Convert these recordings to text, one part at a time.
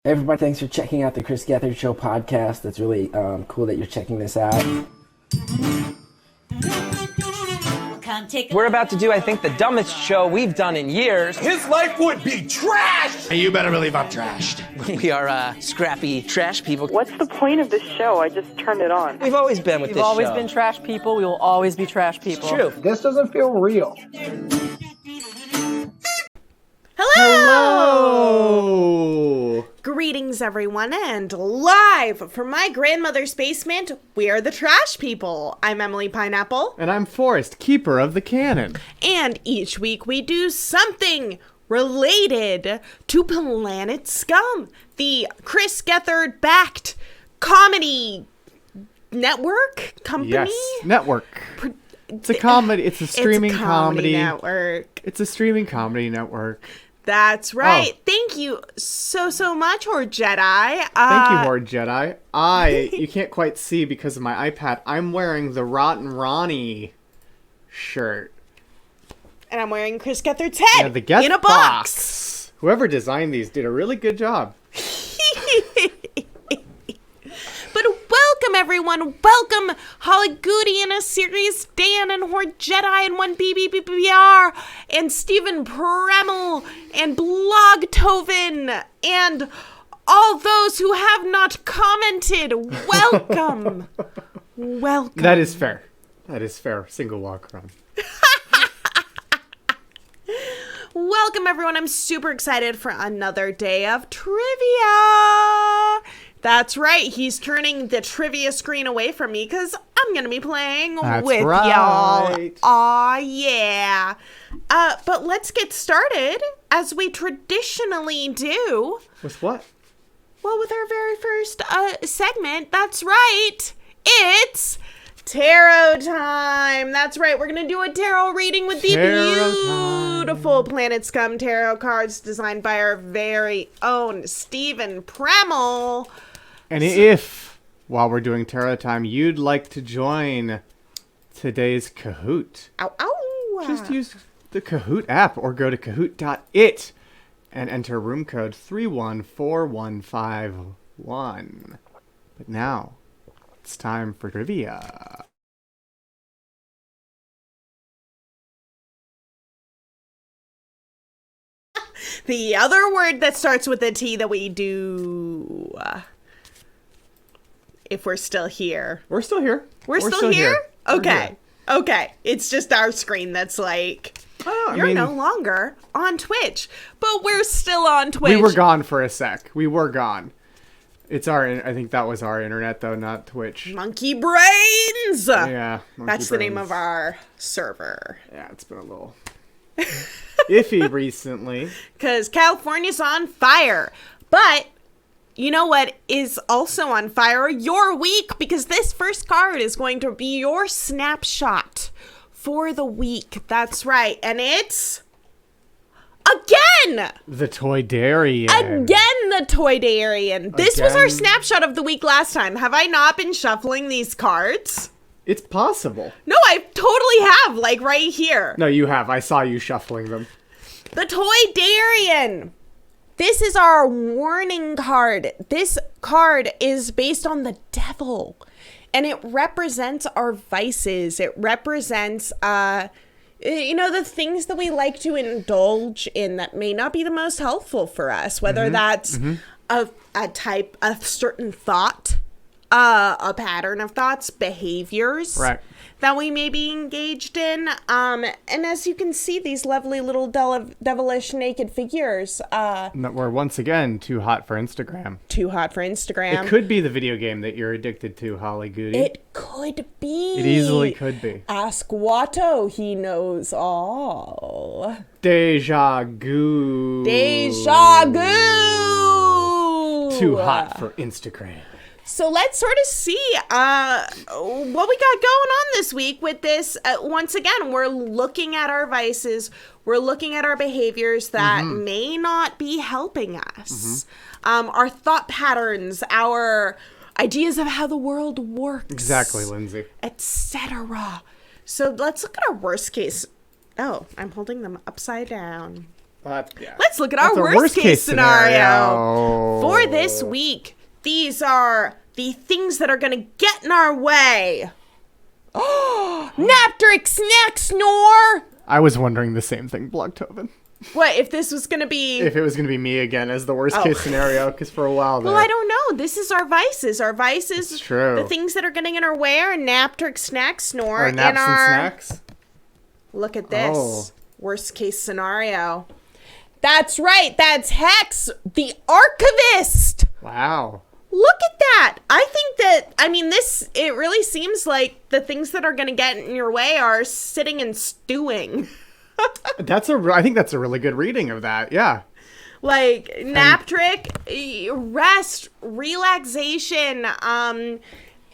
Hey everybody, thanks for checking out the Chris Gethard Show podcast. It's really cool that you're checking this out. We're about to do, I think, the dumbest show we've done in years. His life would be trashed! And you better believe I'm trashed. We are scrappy trash people. What's the point of this show? I just turned it on. We've always been with this show. We've always been trash people. We will always be trash people. True. This doesn't feel real. Hello! Greetings, everyone, and live from my grandmother's basement, we are the Trash People. I'm Emily Pineapple. And I'm Forrest, keeper of the Canon. And each week we do something related to Planet Scum, the Chris Gethard-backed comedy network company. Yes, network. It's a comedy. It's a streaming comedy network. It's a streaming comedy network. That's right. Oh. Thank you so much, Horde Jedi. Thank you, Horde Jedi. You can't quite see because of my iPad. I'm wearing the Rotten Ronnie shirt. And I'm wearing Chris Gethard's head, yeah, the Geth in a box. Whoever designed these did a really good job. But welcome, everyone. Welcome, Holly Goody and a Serious Dan and Horde Jedi and one BBBBR and Stephen Premmel and Blogtoven and all those who have not commented. Welcome. Welcome. That is fair. That is fair. Single walk around. Welcome, everyone. I'm super excited for another day of trivia. That's right. He's turning the trivia screen away from me because I'm going to be playing with y'all. Aw, yeah. But let's get started, as we traditionally do. With what? Well, with our very first segment. That's right. It's tarot time. That's right. We're going to do a tarot reading with the beautiful Planet Scum tarot cards designed by our very own Stephen Premmel. And if, while we're doing tarot time, you'd like to join today's Kahoot, just use the Kahoot app or go to kahoot.it and enter room code 314151. But now, it's time for trivia. The other word that starts with a T that we do... if we're still here. We're still here. We're still here? Okay. Okay. It's just our screen that's like, you're no longer on Twitch. But we're still on Twitch. We were gone for a sec. We were gone. It's I think that was our internet, though, not Twitch. Monkey Brains! Yeah. That's the name of our server. Yeah, it's been a little iffy recently. Because California's on fire. But... you know what is also on fire? Your week, because this first card is going to be your snapshot for the week. That's right. And it's... again! The Toydarian. Again, the Toydarian. This was our snapshot of the week last time. Have I not been shuffling these cards? It's possible. No, I totally have, like right here. No, you have. I saw you shuffling them. The Toydarian. This is our warning card. This card is based on the devil, and it represents our vices. It represents, the things that we like to indulge in that may not be the most helpful for us, whether that's a certain thought, a pattern of thoughts, behaviors. Right. That we may be engaged in. And as you can see, these lovely little devilish naked figures. We're once again too hot for Instagram. Too hot for Instagram. It could be the video game that you're addicted to, Holly Goody. It could be. It easily could be. Ask Watto, he knows all. Deja Goo. Deja Goo! Too hot for Instagram. So let's sort of see what we got going on this week with this. Once again, we're looking at our vices. We're looking at our behaviors that may not be helping us. Our thought patterns, our ideas of how the world works. Exactly, Lindsay. Etc. So let's look at our worst case. Oh, I'm holding them upside down. Let's look at our worst case scenario. For this week, these are the things that are going to get in our way. Oh, Naptrick Snack Snore. I was wondering the same thing, Blogtoven. What, if this was going to be... If it was going to be me again as the worst case scenario, because for a while there... Well, I don't know. This is our vices. Our vices, it's true. The things that are getting in our way are Naptrick Snack Snore. Our naps and snacks? Look at this. Worst case scenario. That's right. That's Hex, the archivist. Wow. Look at that. I think that, it really seems like the things that are going to get in your way are sitting and stewing. I think that's a really good reading of that. Yeah. Like Naptrick, rest, relaxation,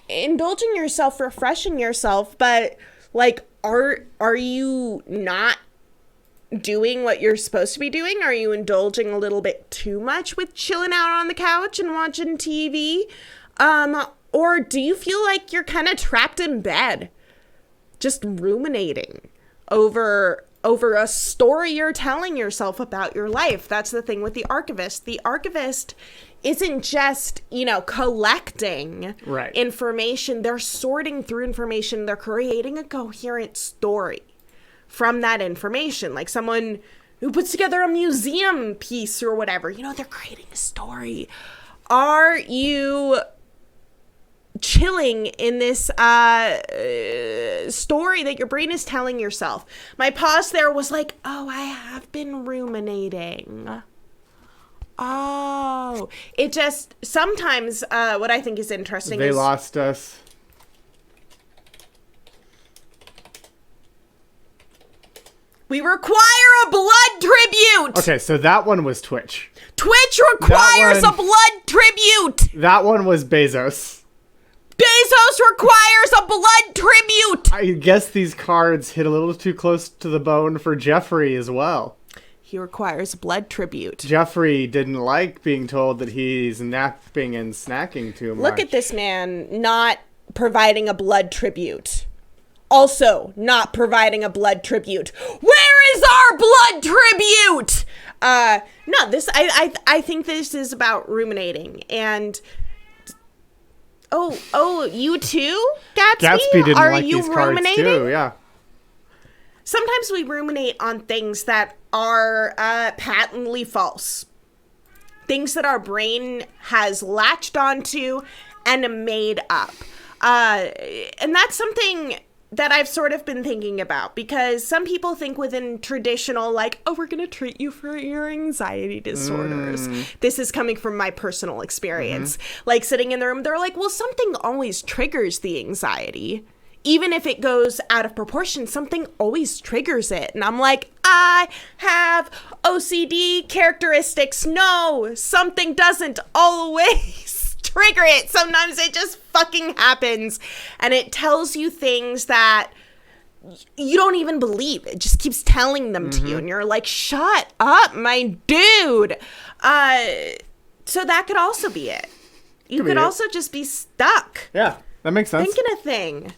indulging yourself, refreshing yourself, but like, are you not doing what you're supposed to be doing? Are you indulging a little bit too much with chilling out on the couch and watching TV? Or do you feel like you're kind of trapped in bed, just ruminating over a story you're telling yourself about your life? That's the thing with the archivist. The archivist isn't just, collecting information. They're sorting through information. They're creating a coherent story from that information. Like someone who puts together a museum piece or whatever, they're creating a story. Are you chilling in this story that your brain is telling yourself? My pause there was like, oh, I have been ruminating. Oh, it just sometimes what I think is interesting they is lost us. We require a blood tribute. Okay, so that one was Twitch. Twitch requires a blood tribute. That one was Bezos. Bezos requires a blood tribute. I guess these cards hit a little too close to the bone for Jeffrey as well. He requires a blood tribute. Jeffrey didn't like being told that he's napping and snacking too much. Look at this man not providing a blood tribute. Also not providing a blood tribute. Where is our blood tribute? No, this I think this is about ruminating. And oh, you too, Gatsby? Gatsby didn't Are like you these cards ruminating? too, yeah. Sometimes we ruminate on things that are patently false. Things that our brain has latched onto and made up. And that's something that I've sort of been thinking about, because some people think within traditional, like, oh, we're going to treat you for your anxiety disorders. This is coming from my personal experience. Like sitting in the room, they're like, well, something always triggers the anxiety. Even if it goes out of proportion, something always triggers it. And I'm like, I have OCD characteristics. No, something doesn't always trigger it. Sometimes it just fucking happens. And it tells you things that you don't even believe. It just keeps telling them to you. And you're like, shut up, my dude. So that could also be it. You could also just be stuck. Yeah, that makes sense. Thinking a thing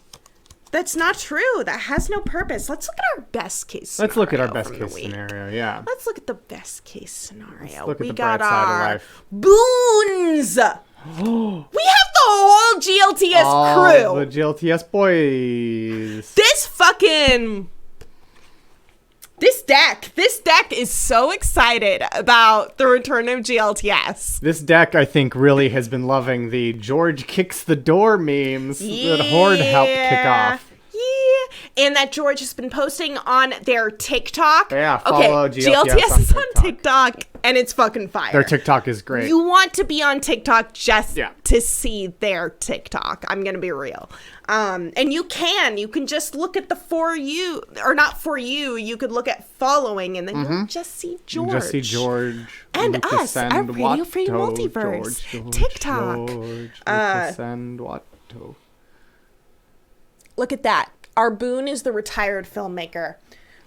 that's not true, that has no purpose. Let's look at our best case scenario. Let's look at our best case scenario, yeah. Let's look at the best case scenario. Look at we the got bright side our of life. boons. We have the whole GLTS crew. All the GLTS boys. This deck is so excited about the return of GLTS. This deck, I think, really has been loving the George kicks the door memes that Horde helped kick off. Yeah, and that George has been posting on their TikTok. Yeah, follow GLTS is on TikTok, and it's fucking fire. Their TikTok is great. You want to be on TikTok just to see their TikTok. I'm going to be real. And you can just look at the for you, or not for you. You could look at following, and then you'll just see George. Just see George. And Lucas us, our and Radio Free Watto, Multiverse. George, TikTok. George, Lucas and Watto. Look at that. Our boon is the retired filmmaker.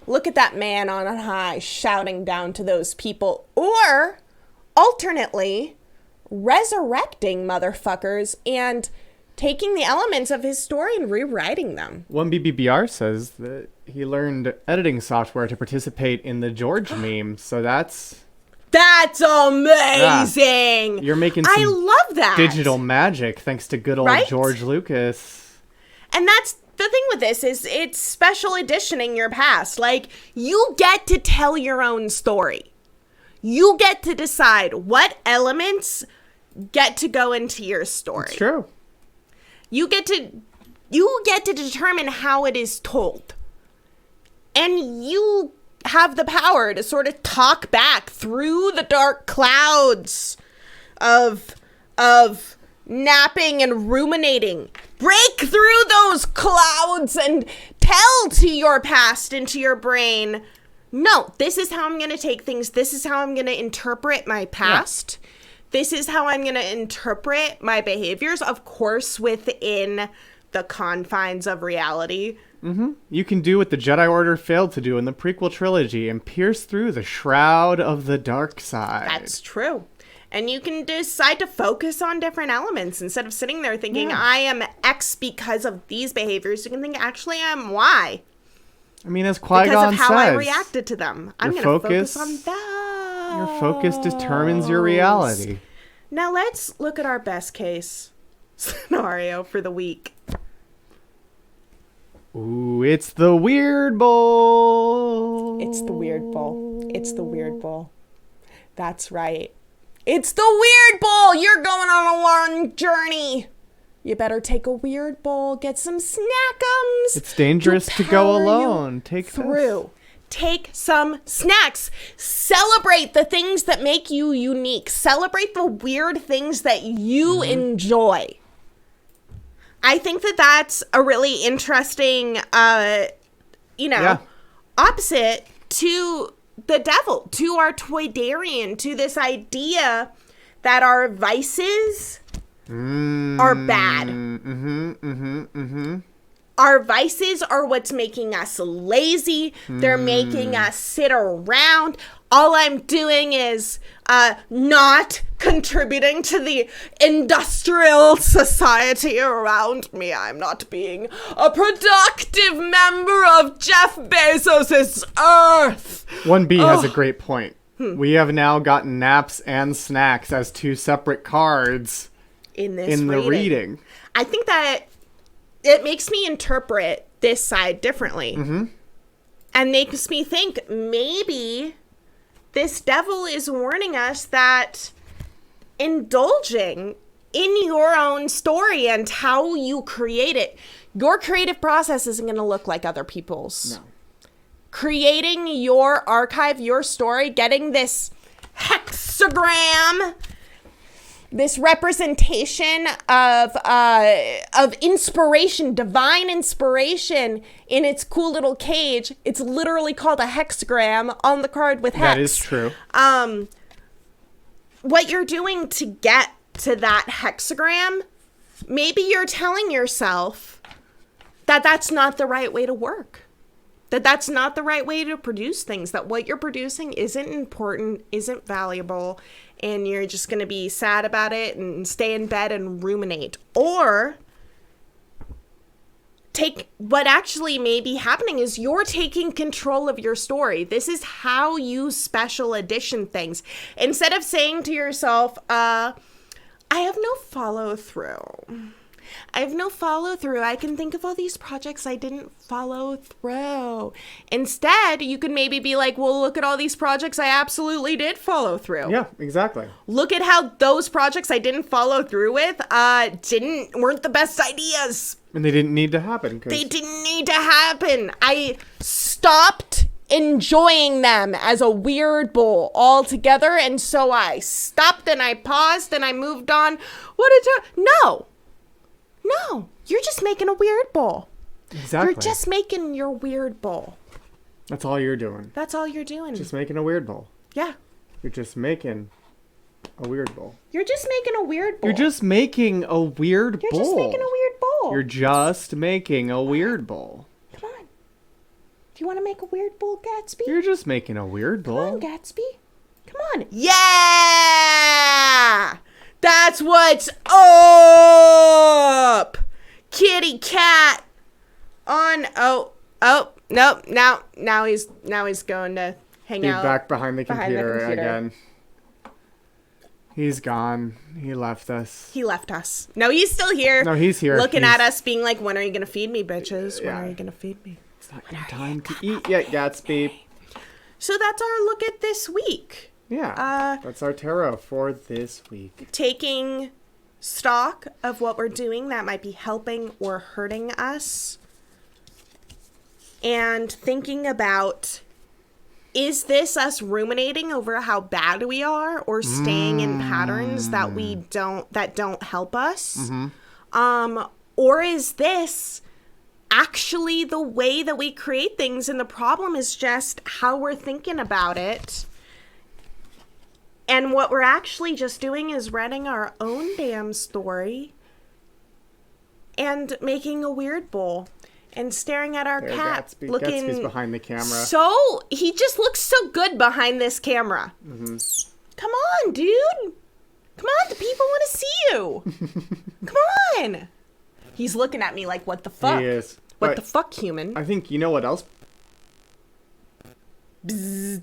Look at that man on high shouting down to those people. Or, alternately, resurrecting motherfuckers and taking the elements of his story and rewriting them. One BBBR says that he learned editing software to participate in the George meme, so that's amazing. You're making I some love that. digital magic thanks to good old Right? George Lucas. And that's the thing with this is it's special editioning your past. Like, you get to tell your own story. You get to decide what elements get to go into your story. It's true. You get to determine how it is told. And you have the power to sort of talk back through the dark clouds of napping and ruminating. Break through those clouds and tell to your past and to your brain, no, this is how I'm going to take things. This is how I'm going to interpret my past. Yeah. This is how I'm going to interpret my behaviors, of course, within the confines of reality. Mm-hmm. You can do what the Jedi Order failed to do in the prequel trilogy and pierce through the shroud of the dark side. That's true. And you can decide to focus on different elements instead of sitting there thinking, I am X because of these behaviors. You can think, actually, I am Y. I mean, as Qui-Gon because of how I says, reacted to them. I'm going to focus on that. Your focus determines your reality. Now let's look at our best case scenario for the week. Ooh, it's the Weird Bowl. It's the Weird Bowl. It's the Weird Bowl. That's right. It's the Weird Bowl. You're going on a long journey. You better take a Weird Bowl. Get some snackums. It's dangerous to go alone. Take through. This. Take some snacks. Celebrate the things that make you unique. Celebrate the weird things that you enjoy. I think that that's a really interesting, opposite to the devil, to our Toydarian, to this idea that our vices are bad. Our vices are what's making us lazy. They're making us sit around. All I'm doing is not contributing to the industrial society around me. I'm not being a productive member of Jeff Bezos' Earth. 1B has a great point. We have now gotten naps and snacks as two separate cards in the reading. I think that it makes me interpret this side differently. And makes me think maybe this devil is warning us that indulging in your own story and how you create it, your creative process isn't going to look like other people's. No. Creating your archive, your story, getting this hexagram, this representation of inspiration, divine inspiration in its cool little cage. It's literally called a hexagram on the card with hex. That is true. What you're doing to get to that hexagram, maybe you're telling yourself that that's not the right way to work. That that's not the right way to produce things. That what you're producing isn't important, isn't valuable, and you're just going to be sad about it and stay in bed and ruminate. Or take what actually may be happening is you're taking control of your story. This is how you special edition things. Instead of saying to yourself, I have no follow through. I can think of all these projects I didn't follow through. Instead, you could maybe be like, well, look at all these projects I absolutely did follow through. Yeah, exactly. Look at how those projects I didn't follow through with weren't the best ideas. And they didn't need to happen. They didn't need to happen. I stopped enjoying them as a weird bowl altogether, and so I stopped and I paused and I moved on. No, you're just making a weird bowl. Exactly. You're just making your weird bowl. That's all you're doing. That's all you're doing. Just making a weird bowl. Yeah. You're just making a weird bowl. You're just making a weird bowl. You're just making a weird bowl. You're just making a weird bowl. You're just making a weird bowl. Come on. Do you want to make a weird bowl, Gatsby? You're just making a weird bowl. Come on, Gatsby. Come on. Yeah! That's what's up. Kitty cat on. Oh, nope. Now he's going to hang out. Back behind the computer again. He's gone. He left us. No, he's still here. No, he's here. Looking at us being like, when are you going to feed me, bitches? When are you going to feed me? It's not your time to eat yet, Gatsby. So that's our look at this week. Yeah. That's our tarot for this week. Taking stock of what we're doing that might be helping or hurting us. And thinking about, is this us ruminating over how bad we are or staying in patterns that don't help us? Or is this actually the way that we create things, and the problem is just how we're thinking about it? And what we're actually just doing is writing our own damn story and making a weird bowl and staring at our cat. Gatsby's behind the camera. So, he just looks so good behind this camera. Come on, dude. Come on, the people want to see you. Come on. He's looking at me like, what the fuck? He is. What the fuck, human? I think you know what else? You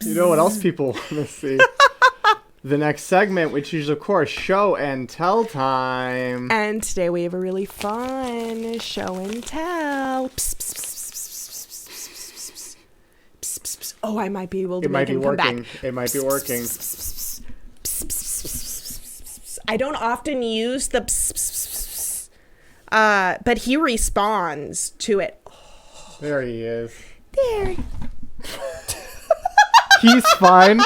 know what else people want to see? The next segment, which is, of course, show and tell time. And today we have a really fun show and tell. Oh, I might be able to make him come back. It might be working. I don't often use the but he responds to it. There he is. There. He's fine.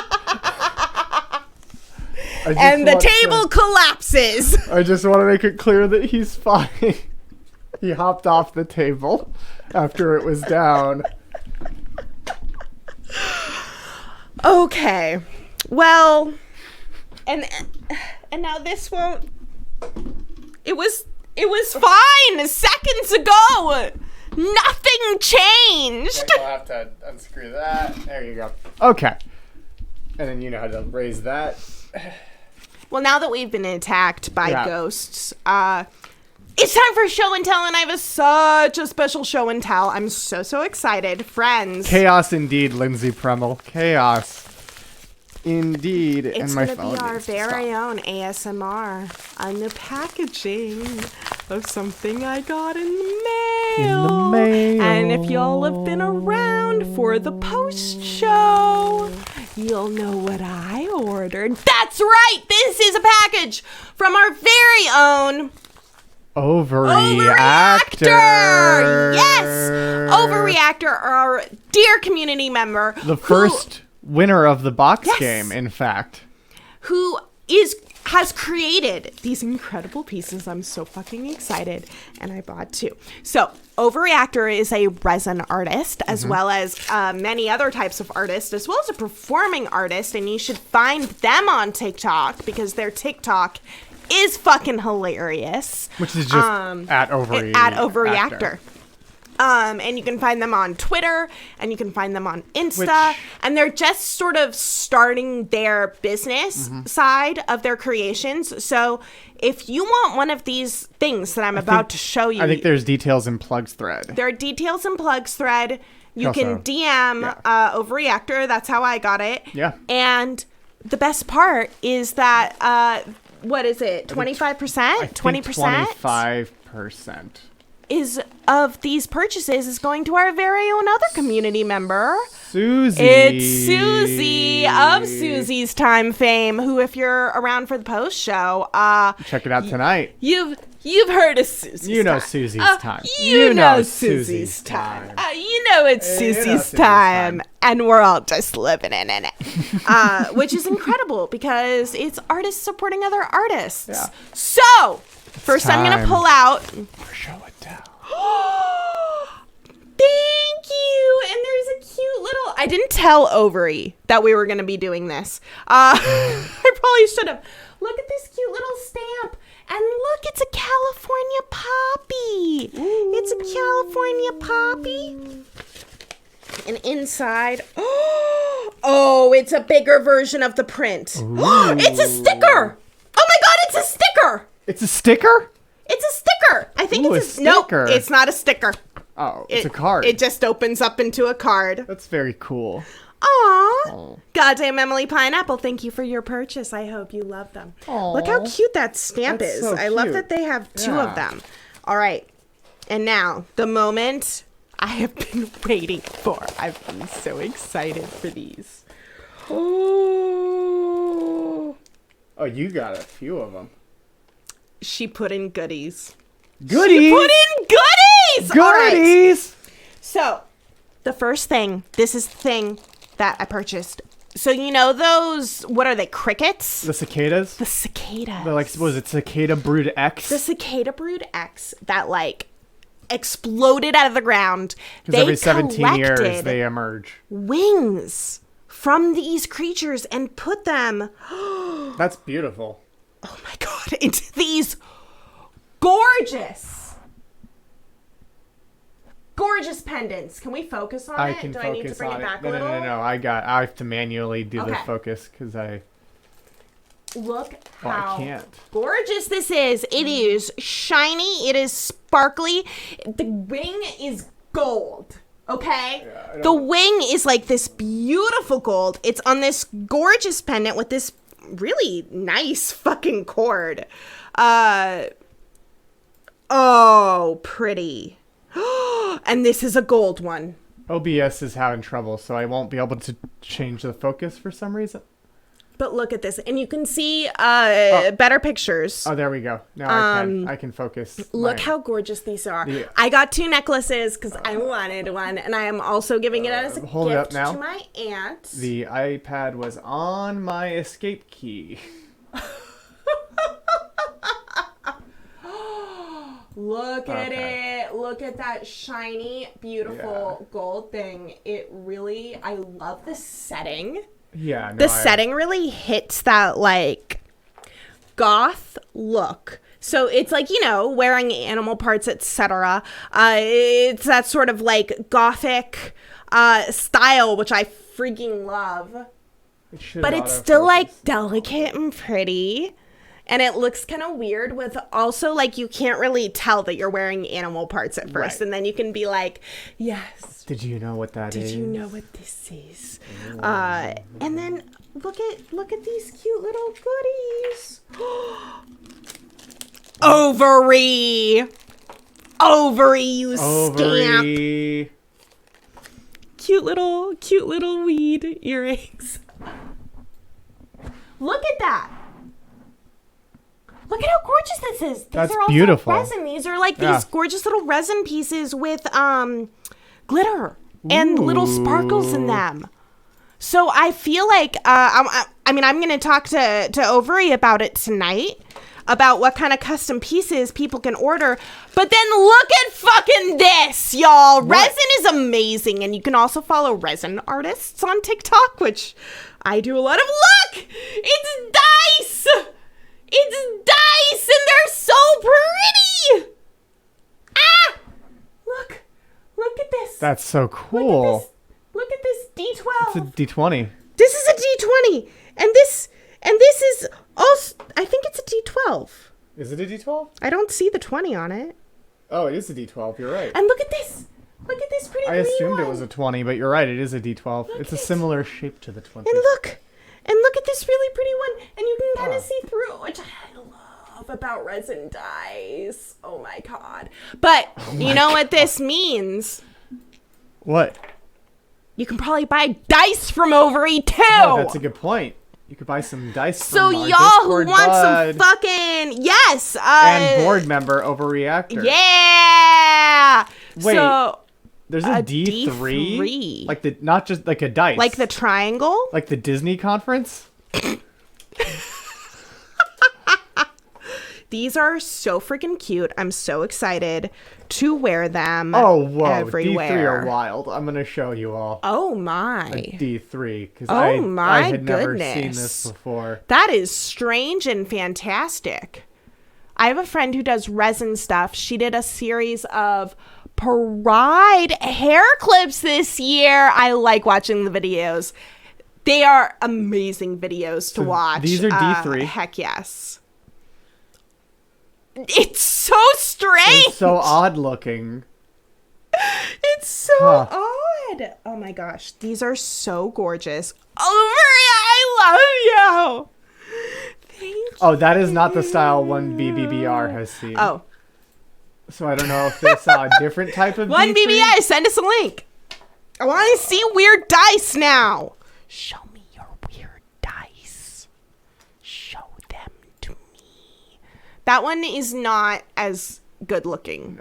And the table collapses. I just want to make it clear that he's fine. He hopped off the table after it was down. Okay. Well, and now this won't. It was fine seconds ago. Nothing changed. I'll have to unscrew that. There you go. Okay. And then you know how to raise that. Well, now that we've been attacked by ghosts, it's time for show and tell, and I have such a special show and tell. I'm so excited. Friends. Chaos indeed, Lindsay Premmel. Chaos indeed. It's going to be our very own ASMR on the packaging of something I got in the mail. And if y'all have been around for the post show, you'll know what I ordered. That's right! This is a package from our very own Overreactor. Yes! Overreactor, our dear community member. The first winner of the box game, in fact. Who has created these incredible pieces. I'm so fucking excited. And I bought two. So, Overreactor is a resin artist, as well as many other types of artists, as well as a performing artist. And you should find them on TikTok, because their TikTok is fucking hilarious. Which is just at Overreactor. And you can find them on Twitter, and you can find them on Insta, and they're just sort of starting their business side of their creations. So if you want one of these things that I'm about to show you, I think there's details in Plugs thread. There are details in Plugs thread. You can DM Overreactor. That's how I got it. Yeah. And the best part is that, what is it? 25%? 20%? 25%. Is of these purchases is going to our very own other community member, Susie. It's Susie of Susie's Time fame, who, if you're around for the post show, check it out tonight. You've heard of Susie's You know Time. Susie's Time. You know Susie's Time. You know it's Susie's time, and we're all just living in it. Which is incredible, because it's artists supporting other artists. Yeah. So, first I'm going to pull out... For show and tell. Thank you. And there's a cute little... I didn't tell Ovary that we were going to be doing this. I probably should have. Look at this cute little stamp. And look, it's a California poppy. Ooh. It's a California poppy. And inside... Oh, it's a bigger version of the print. It's a sticker. Oh my It's a sticker. It's a sticker? It's a sticker. I think Ooh, it's a nope, sticker. it's not a sticker. Oh, it's a card. It just opens up into a card. That's very cool. Aw. Goddamn Emily Pineapple, thank you for your purchase. I hope you love them. Look how cute that stamp That's is. so I love cute. that they have two Yeah. of them. All right. And now, the moment I have been waiting for. I've been so excited for these. Oh. Oh, you got a few of them. She put in goodies. Goodies! She put in goodies! All right. Goodies! So, the first thing, this is the thing that I purchased. So, you know those, what are they, crickets? The cicadas? The cicadas. They're like, what was it, Cicada Brood X? The Cicada Brood X that, like, exploded out of the ground. Because every 17 years they emerge. Wings from these creatures and put them, That's beautiful. oh my god, into these gorgeous pendants. Can we focus on I it? can Do focus I need to bring on it back No, a little? no. I have to manually do the Okay. focus because I Look I how can't. gorgeous this is. It is shiny. It is sparkly. The wing is gold. Okay? The wing is like this beautiful gold. It's on this gorgeous pendant with this really nice fucking cord. Oh, pretty. And this is a gold one. OBS is having trouble, so I won't be able to change the focus for some reason. But look at this. And you can see better pictures. Oh, there we go. Now I can focus. Look my- how gorgeous these are. Yeah. I got 2 necklaces because I wanted one. And I am also giving it as a hold it up gift now. to my aunt. The iPad was on my escape key. Look at Okay. it. Look at that shiny, beautiful gold thing. It really, I love the setting. Yeah, no, The setting really hits that, like, goth look. So it's like, you know, wearing animal parts, etc. It's that sort of like gothic style, which I freaking love. But it's still like delicate and pretty. And it looks kind of weird with also like you can't really tell that you're wearing animal parts at first. Right. And then you can be like, yes. Did you know what that is? Did you know what this is? And then look at these cute little goodies. Ovary, you scamp. Ovary. Cute little weed earrings. Look at that. Look at how gorgeous this is. These That's are also beautiful. resin. These are like Yeah. these gorgeous little resin pieces with glitter and little sparkles in them. So I feel like I mean I'm gonna talk to Ovary about it tonight, about what kind of custom pieces people can order. But then look at fucking this, y'all. Resin is amazing, and you can also follow resin artists on TikTok, which I do a lot of. Look, it's dice. It's dice, and they're so pretty. Ah, look at this. That's so cool. Look at this D12. It's a D20. This is a D20, and this is also. I think it's a D12. Is it a D12? I don't see the 20 on it. Oh, it is a D12. You're right. And look at this. Look at this pretty I green assumed one. it was a 20, but you're right. It is a D12. Look It's a at it. similar shape to the 20. And look at this really pretty one, and you can kind of see through, which I love about resin dice. Oh my god! But you know what this means? What? You can probably buy dice from Ovary too. Oh, that's a good point. You could buy some dice So from our y'all who Discord want bud some fucking yes, and board member Overreactor. yeah. Wait, so there's a D3? D3. Like the not just like a dice. like the triangle. like the Disney conference? These are so freaking cute. I'm so excited to wear them. Oh, whoa. everywhere. D3 are wild. I'm going to show you all. Oh my. D3 because Oh I my had never seen goodness. this before. That is strange and fantastic. I have a friend who does resin stuff. She did a series of Pride hair clips this year. I like watching the videos. They are amazing videos to So watch. these are D3. Heck yes. It's so strange. It's so odd looking. It's so odd. Oh my gosh. These are so gorgeous. Oh, Maria, I love you. Thank you. Oh, that is not the style 1BBBR has seen. Oh. So I don't know if they saw a different type of One D3. BBI, send us a link. I want to see weird dice now. Show me your weird dice. Show them to me. That one is not as good looking.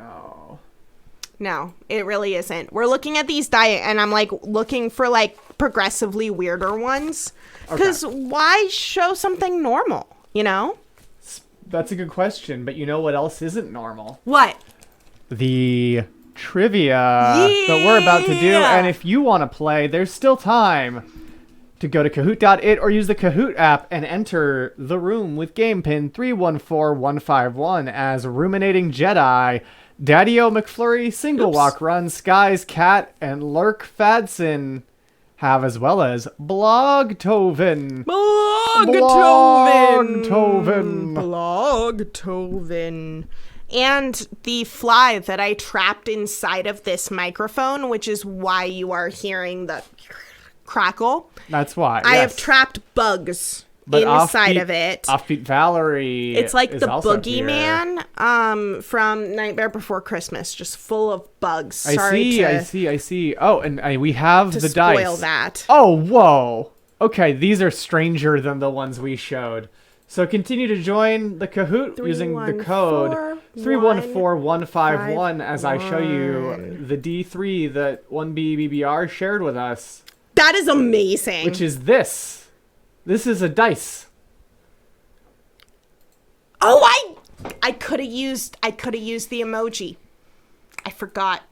No, it really isn't. We're looking at these die, and I'm like looking for like progressively weirder ones. Because why show something normal, you know? That's a good question, but you know what else isn't normal? What? The trivia that we're about to do. And if you want to play, there's still time to go to Kahoot.it or use the Kahoot app and enter the room with game pin 314151 as Ruminating Jedi, Daddy-O McFlurry, Single Walk Run, Skies Cat, and Lurk Fadson have, as well as Blogtoven. Blogtoven. And the fly that I trapped inside of this microphone, which is why you are hearing the crackle. That's why. I have trapped bugs inside of it. Offbeat Valerie. It's like is the also boogeyman from Nightmare Before Christmas, just full of bugs. I see. Oh, and we have the dice. Spoil that. Oh, whoa. Okay, these are stranger than the ones we showed. So continue to join the Kahoot using the code 314151 as I show you the D3 that 1BBBR shared with us. That is amazing. Which is this. This is a dice. Oh, I could have used the emoji. I forgot.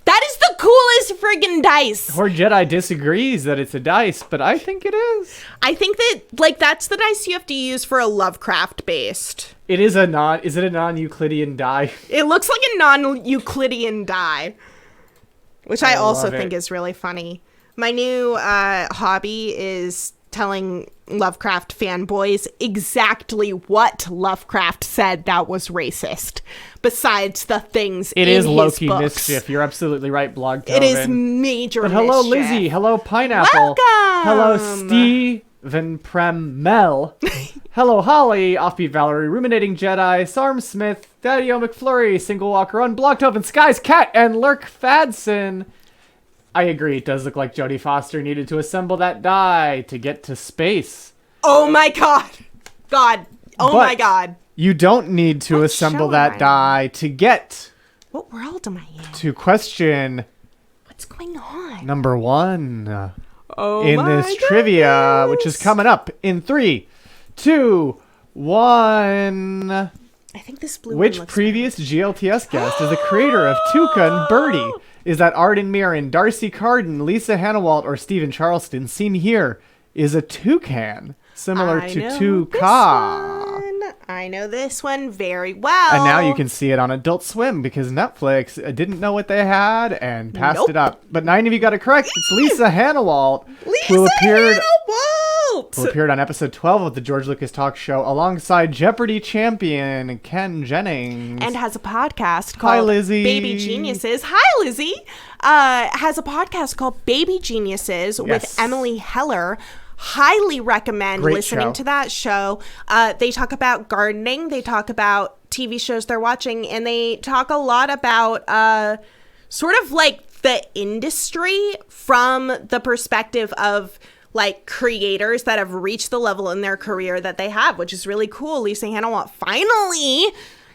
That is the coolest friggin' dice. Poor Jedi disagrees that it's a dice, but I think it is. I think that, like, that's the dice you have to use for a Lovecraft based. It is a is it a non-Euclidean die? It looks like a non-Euclidean die, which I also think is really funny. My new hobby is telling Lovecraft fanboys exactly what Lovecraft said that was racist, besides the things it in is his low-key books. Mischief. You're absolutely right, Blogtoven. It is major But hello, mischief. Lizzie. Hello, Pineapple. Welcome. Hello, Steven Premel. Hello, Holly. Offbeat Valerie. Ruminating Jedi. Sarm Smith. Daddy-O McFlurry. Single Walker Run. Blogtoven. Skies Cat. And Lurk Fadson. I agree. It does look like Jodie Foster needed to assemble that die to get to space. Oh my god. My god. You don't need to assemble that die to get What world am I in? to question What's going on? number 1 Oh in my this trivia, which is goodness. coming up in 3, 2, 1. I think this blue Which one looks previous GLTS guest is the creator of Tuca and Birdie? Is that Arden Mirren, Darcy Carden, Lisa Hannawalt, or Stephen Charleston? Seen here is a toucan, similar I to know Tuca. I know this one very well. And now you can see it on Adult Swim because Netflix didn't know what they had and passed it up. But 9 of you got it correct. It's Lisa Hannawalt, who appeared on episode 12 of the George Lucas Talk Show alongside Jeopardy champion Ken Jennings. And has a podcast called Hi, Lizzie. Baby Geniuses. Hi, Lizzie. Has a podcast called Baby Geniuses with Emily Heller. Highly recommend listening to that show. They talk about gardening. They talk about TV shows they're watching. And they talk a lot about sort of like the industry from the perspective of like creators that have reached the level in their career that they have, which is really cool. Lisa Hannawalt finally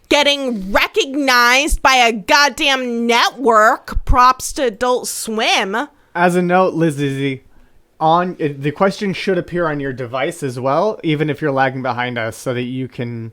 getting recognized by a goddamn network. Props to Adult Swim. As a note, Lizzie, the question should appear on your device as well, even if you're lagging behind us, so that you can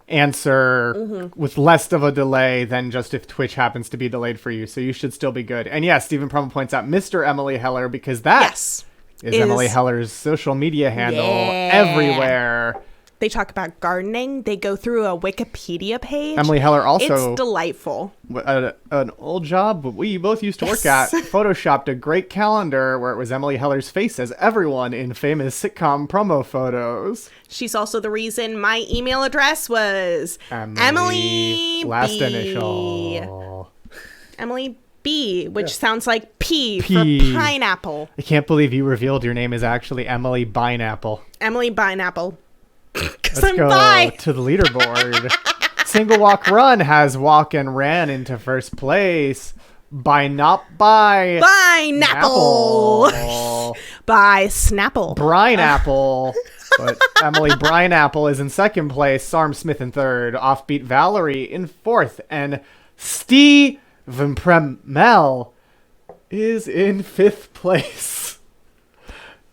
answer with less of a delay than just if Twitch happens to be delayed for you. So you should still be good. And yes, Stephen Promo points out Mr. Emily Heller, because that is Emily Heller's social media handle everywhere. They talk about gardening. They go through a Wikipedia page. Emily Heller also... It's delightful. At an old job we both used to work at, photoshopped a great calendar where it was Emily Heller's face as everyone in famous sitcom promo photos. She's also the reason my email address was Emily last B. initial. Emily B, which sounds like P for pineapple. I can't believe you revealed your name is actually Emily Pineapple. Emily Pineapple. Let's go to the leaderboard. Single Walk Run has walk and ran into first place. Pineapple. By Snapple. Brineapple. But Emily Brineapple is in second place. Sarm Smith in third. Offbeat Valerie in fourth. And Steven Premel is in fifth place.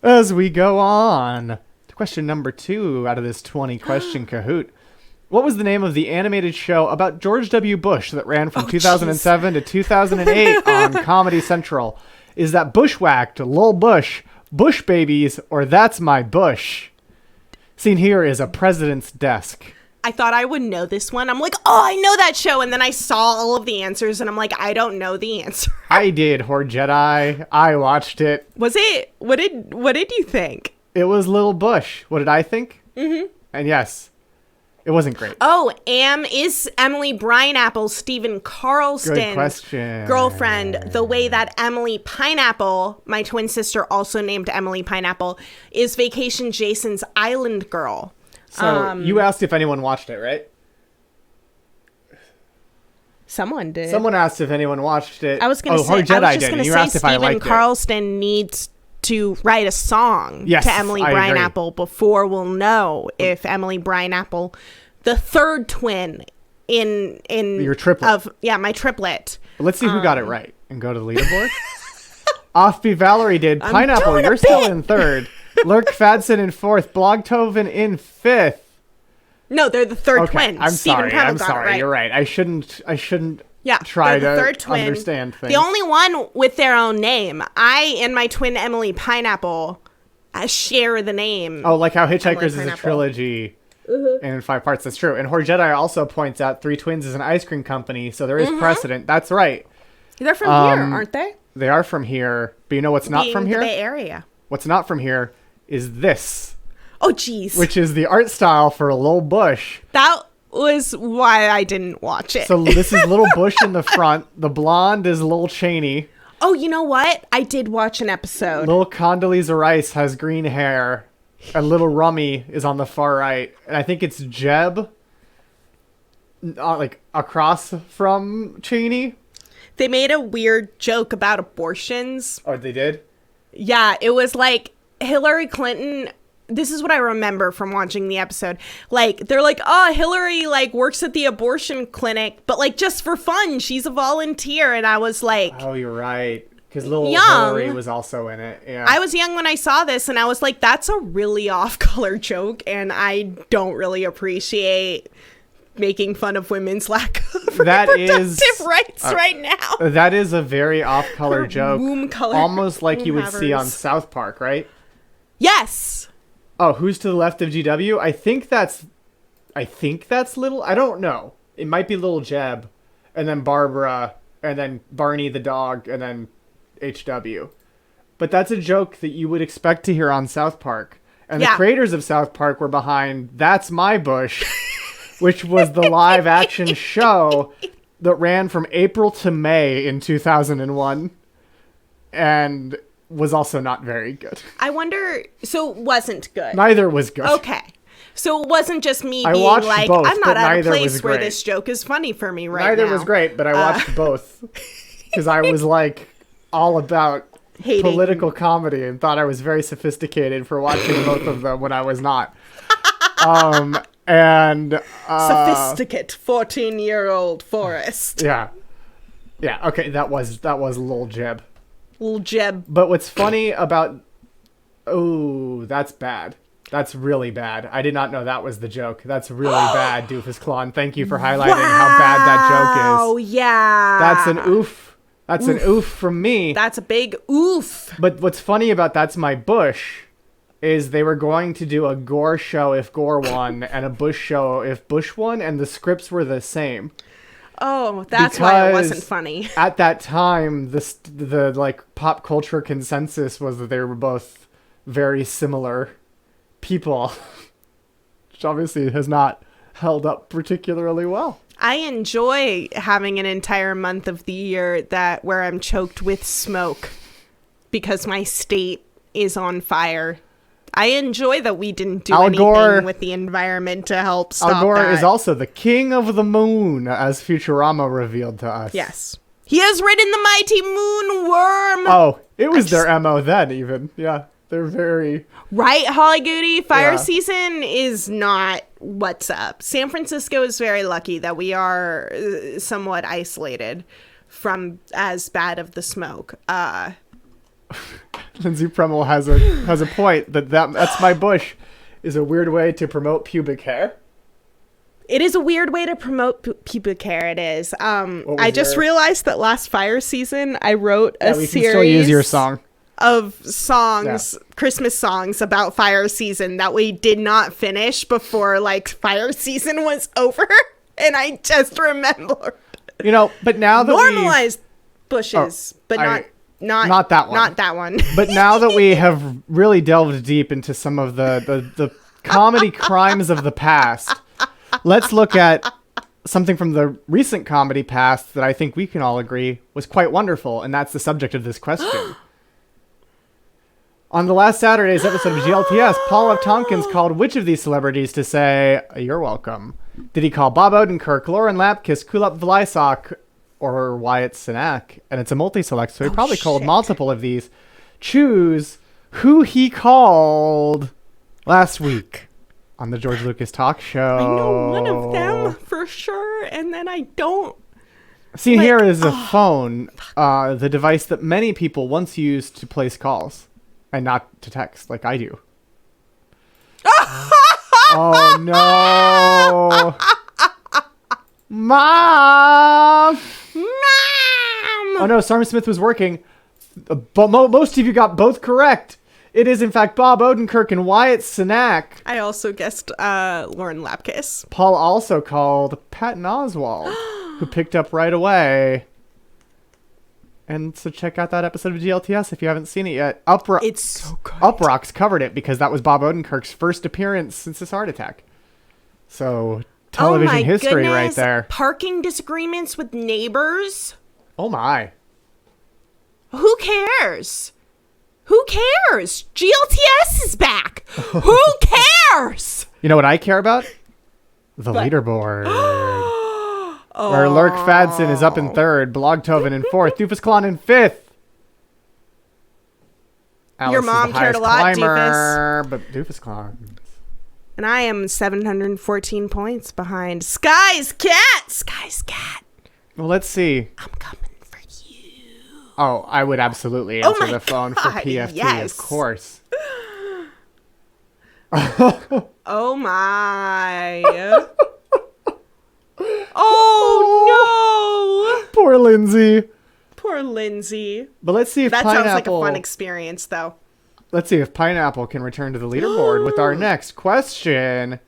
As we go on. Question number 2 out of this 20 question Kahoot. What was the name of the animated show about George W. Bush that ran from 2007 to 2008 on Comedy Central? Is that Bushwhacked, Lil Bush, Bush Babies, or That's My Bush? Seen here is a president's desk. I thought I would know this one. I'm like, oh, I know that show. And then I saw all of the answers and I'm like, I don't know the answer. I did, Horde Jedi. I watched it. Was it? What did you think? It was Lil Bush. What did I think? Mm-hmm. And yes, it wasn't great. Oh, is Emily Brineapple Stephen Carlston's girlfriend the way that Emily Pineapple, my twin sister also named Emily Pineapple, is Vacation Jason's island girl? So you asked if anyone watched it, right? Someone did. Someone asked if anyone watched it. I was going to say, Stephen Carlston needs to write a song to Emily Brineapple before we'll know if Emily Brineapple, the third twin in your triplet my triplet. Let's see who got it right and go to the leaderboard. Offbeat Valerie did. Pineapple, you're still in third. Lurk Fadson in fourth. Blogtoven in fifth. No, they're the third twin. I'm sorry. Right. You're right. I shouldn't try to understand things. The only one with their own name. I and my twin Emily Pineapple share the name. Oh, like how Hitchhikers is a trilogy in 5 parts. That's true. And Horde Jedi also points out Three Twins is an ice cream company, so there is precedent. That's right. They're from here, aren't they? They are from here. But you know what's not from here? The Bay Area. What's not from here is this. Oh, jeez. Which is the art style for Lil Bush. That was why I didn't watch it. So this is Little Bush in the front. The blonde is Lil Cheney. Oh, you know what? I did watch an episode. Lil Condoleezza Rice has green hair. And Little Rummy is on the far right. And I think it's Jeb. Like across from Cheney. They made a weird joke about abortions. Oh, they did? Yeah, it was like Hillary Clinton. This is what I remember from watching the episode. Like, they're like, oh, Hillary, like, works at the abortion clinic, but, like, just for fun. She's a volunteer. And I was like... Oh, you're right. Because little Hillary was also in it. Yeah. I was young when I saw this, and I was like, that's a really off-color joke, and I don't really appreciate making fun of women's lack of reproductive rights right now. That is a very off-color joke. Womb color. Almost like you would see on South Park, right? Yes. Oh, who's to the left of GW? I think that's Little... I don't know. It might be Little Jeb, and then Barbara, and then Barney the dog, and then HW. But that's a joke that you would expect to hear on South Park. And the creators of South Park were behind That's My Bush, which was the live-action show that ran from April to May in 2001. And... was also not very good. I wonder... So it wasn't good. Neither was good. Okay. So it wasn't just me being like, both, I'm not at a place where this joke is funny for me right now. Neither was great, but I watched both. Because I was like all about political comedy and thought I was very sophisticated for watching both of them when I was not. Sophisticate 14-year-old Forrest. Yeah. Yeah, okay, that was Lil Jeb. Little Jeb. But what's funny about... Oh, that's bad. That's really bad. I did not know that was the joke. That's really bad, Doofus Clon. Thank you for highlighting how bad that joke is. Oh, yeah. That's an oof. An oof from me. That's a big oof. But what's funny about That's My Bush is they were going to do a Gore show if Gore won and a Bush show if Bush won, and the scripts were the same. Oh, that's why it wasn't funny. At that time, the like pop culture consensus was that they were both very similar people, which obviously has not held up particularly well. I enjoy having an entire month of the year where I'm choked with smoke because my state is on fire. I enjoy that we didn't do anything with the environment to help stop Al Gore that. is also the king of the moon, as Futurama revealed to us. Yes. He has ridden the mighty moon worm. Oh, it was their MO then, even. Yeah, they're very... Right, Holly Goody? Fire season is not what's up. San Francisco is very lucky that we are somewhat isolated from as bad of the smoke. Lindsay Premel has a point that's my bush is a weird way to promote pubic hair. It is a weird way to promote pubic hair. It is. I just realized that last fire season I wrote a series. We can still use your song. Of songs, Christmas songs about fire season that we did not finish before like fire season was over, and I just remembered. But now that normalized bushes, but not that one. Not that one. But now that we have really delved deep into some of the comedy crimes of the past, let's look at something from the recent comedy past that I think we can all agree was quite wonderful, and that's the subject of this question. On the last Saturday's episode of GLTS, Paul F. Tompkins called which of these celebrities to say, "You're welcome"? Did he call Bob Odenkirk, Lauren Lapkus, Kulap Vlasok, or Wyatt Cenac? And it's a multi-select, so he probably called multiple of these. Choose who he called last week on the George Lucas Talk Show. I know one of them for sure, and then I don't. See, here is a phone, the device that many people once used to place calls. And not to text like I do. Oh, no. Mom! Oh, no, Sarm Smith was working. But most of you got both correct. It is, in fact, Bob Odenkirk and Wyatt Cenac. I also guessed Lauren Lapkus. Paul also called Patton Oswalt, who picked up right away. And so check out that episode of GLTS if you haven't seen it yet. It's so good. Uprocks covered it because that was Bob Odenkirk's first appearance since his heart attack. So television history right there. Parking disagreements with neighbors. Oh my. Who cares? Who cares? GLTS is back. Who cares? You know what I care about? The leaderboard. Where Lurk Fadson is up in third, Blogtoven in fourth, Doofus Klon in fifth. Alice Your mom is the cared a highest lot, climber, but Doofus Klon. And I am 714 points behind Sky's Cat. Sky's Cat. Well, let's see. I'm coming for you. Oh, I would absolutely answer the phone for God, PFT, yes. of course. Oh my. Oh no! Poor Lindsay. Poor Lindsay. But let's see if that Pineapple... sounds like a fun experience, though. Let's see if Pineapple can return to the leaderboard with our next question.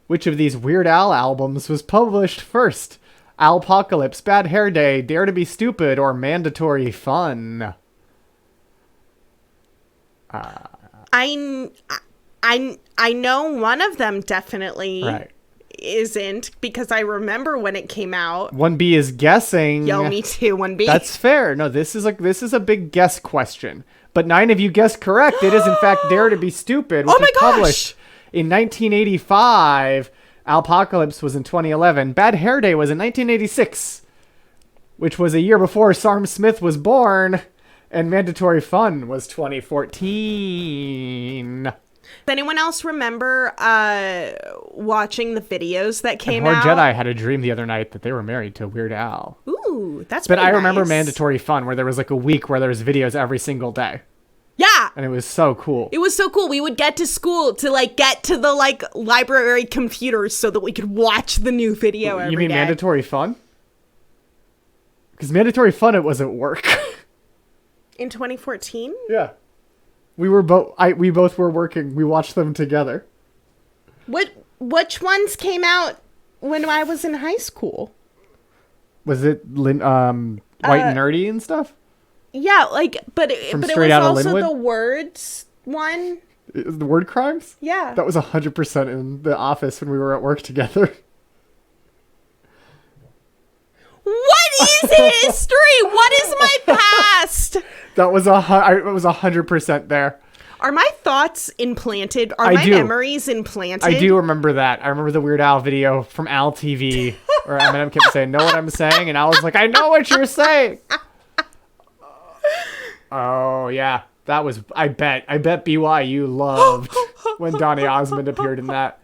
Which of these Weird Al albums was published first? Alpocalypse, Bad Hair Day, Dare to Be Stupid, or Mandatory Fun? I know one of them definitely isn't because I remember when it came out. 1B is guessing. Yo, me too. 1B. That's fair. No, this is a big guess question. But 9 of you guessed correct. It is in fact Dare to Be Stupid, which was published in 1985. Alpocalypse was in 2011. Bad Hair Day was in 1986, which was a year before Sarm Smith was born. And Mandatory Fun was 2014. Does anyone else remember watching the videos that came out? out? Jedi had a dream the other night that they were married to Weird Al. Ooh, that's But I nice. remember Mandatory Fun, where there was like a week where there was videos every single day. Yeah. And it was so cool. It was so cool. We would get to school to like get to the like library computers so that we could watch the new video every day. You mean Mandatory Fun? Because Mandatory Fun, it was at work. In 2014? Yeah. We both were working. We watched them together. Which ones came out when I was in high school? Was it White and Nerdy and stuff? Yeah, but it was also Linwood? the words one. The word crimes? Yeah. That was 100% in the office when we were at work together. What is history? What is my past? That was it was 100% there. Are my thoughts implanted? Are my memories implanted? I do remember that. I remember the Weird Al video from Al TV where Eminem kept saying, "Know what I'm saying?" And I was like, "I know what you're saying." Oh yeah, that was. I bet BYU loved when Donny Osmond appeared in that.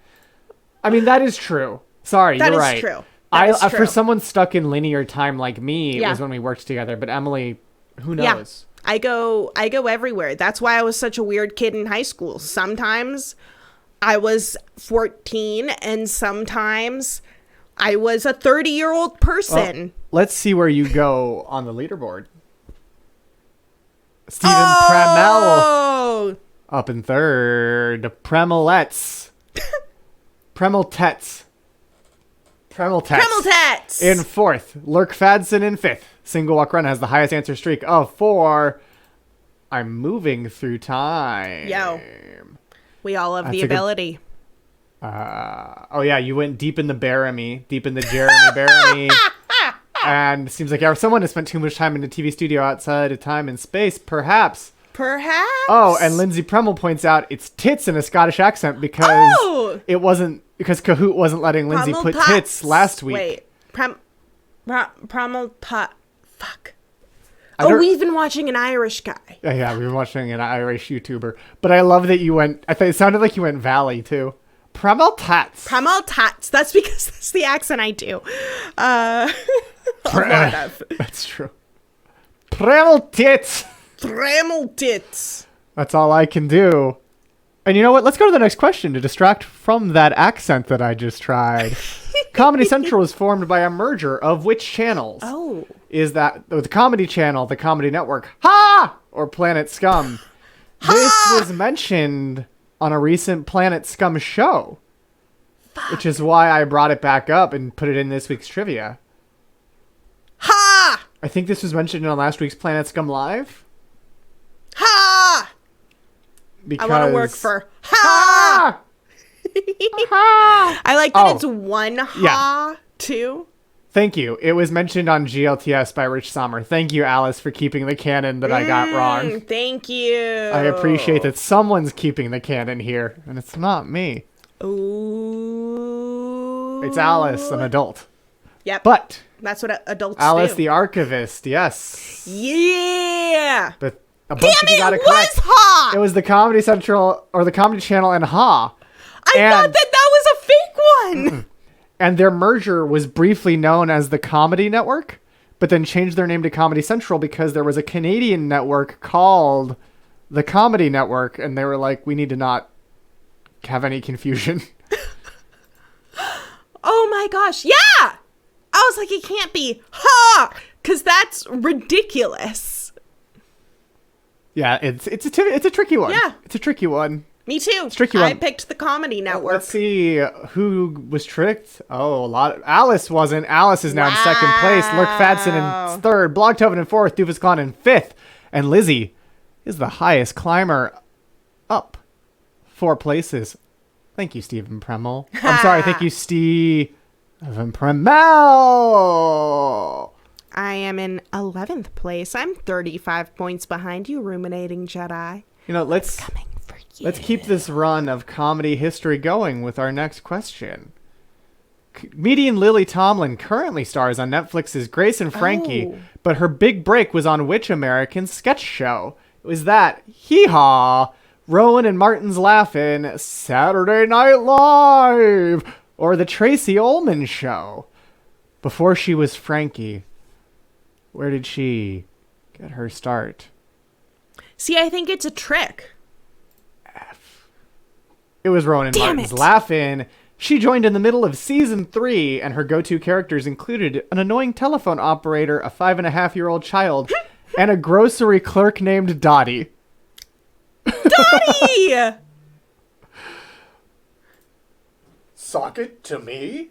I mean, that is true. Sorry, you're right. That is true. For someone stuck in linear time like me, it was when we worked together. But Emily, who knows? Yeah. I go everywhere. That's why I was such a weird kid in high school. Sometimes I was 14 and sometimes I was a 30-year-old person. Well, let's see where you go on the leaderboard. Stephen Premel up in third. Premelets. Premeltets in fourth. Lurk Fadson in fifth. Single Walk Run has the highest answer streak of 4. I'm moving through time. Yo. We all have the ability. Oh yeah, you went deep in the Jeremy Baramy. And it seems like someone has spent too much time in the TV studio outside of time and space, perhaps. Oh, and Lindsay Premel points out it's tits in a Scottish accent because Kahoot wasn't letting Lindsay put tits last week. Wait. Premel tot. Fuck. We've been watching an Irish guy. Yeah, we've been watching an Irish YouTuber. But I love that you went, I think it sounded like you went Valley too. Premel Tats. That's because that's the accent I do. That's true. Premel tits. That's all I can do. And you know what? Let's go to the next question to distract from that accent that I just tried. Comedy Central is formed by a merger of which channels? Oh. Is that the Comedy Channel, the Comedy Network, or Planet Scum? This was mentioned on a recent Planet Scum show, which is why I brought it back up and put it in this week's trivia. I think this was mentioned on last week's Planet Scum Live. Because I want to work for I like that it's one too. Thank you. It was mentioned on GLTS by Rich Sommer. Thank you, Alice, for keeping the canon that I got wrong. Thank you. I appreciate that someone's keeping the canon here, and it's not me. Ooh. It's Alice, an adult. Yep. But that's what adults Alice, do. the archivist, yes. Yeah. But a bunch of you got it correct. Ha! It was the Comedy Central or the Comedy Channel and Ha. I thought that was a fake one. And their merger was briefly known as the Comedy Network, but then changed their name to Comedy Central because there was a Canadian network called the Comedy Network, and they were like, we need to not have any confusion. Oh my gosh, yeah! I was like, it can't be because that's ridiculous. Yeah, it's a tricky one. Yeah. It's a tricky one. Me too. It's a tricky one. I picked the Comedy Network. Let's see who was tricked. Oh, a lot. Alice wasn't. Alice is now in second place. Lurk Fadson in third. Blogtoven in fourth. Doofus Clown in fifth. And Lizzie is the highest climber up 4 places. Thank you, Stephen Premel. I'm sorry. Thank you, Stephen Premel. I am in 11th place. I'm 35 points behind you, ruminating Jedi. You know, let's keep this run of comedy history going with our next question. Comedian Lily Tomlin currently stars on Netflix's Grace and Frankie, but her big break was on which American sketch show? It was that Hee Haw, Rowan and Martin's Laugh-In, Saturday Night Live, or The Tracy Ullman Show. Before she was Frankie, where did she get her start? See, I think it's a trick. It was Rowan and Martin's Laugh-In. She joined in the middle of season 3, and her go-to characters included an annoying telephone operator, a 5.5-year-old child, and a grocery clerk named Dottie. Dottie! Sock it to me?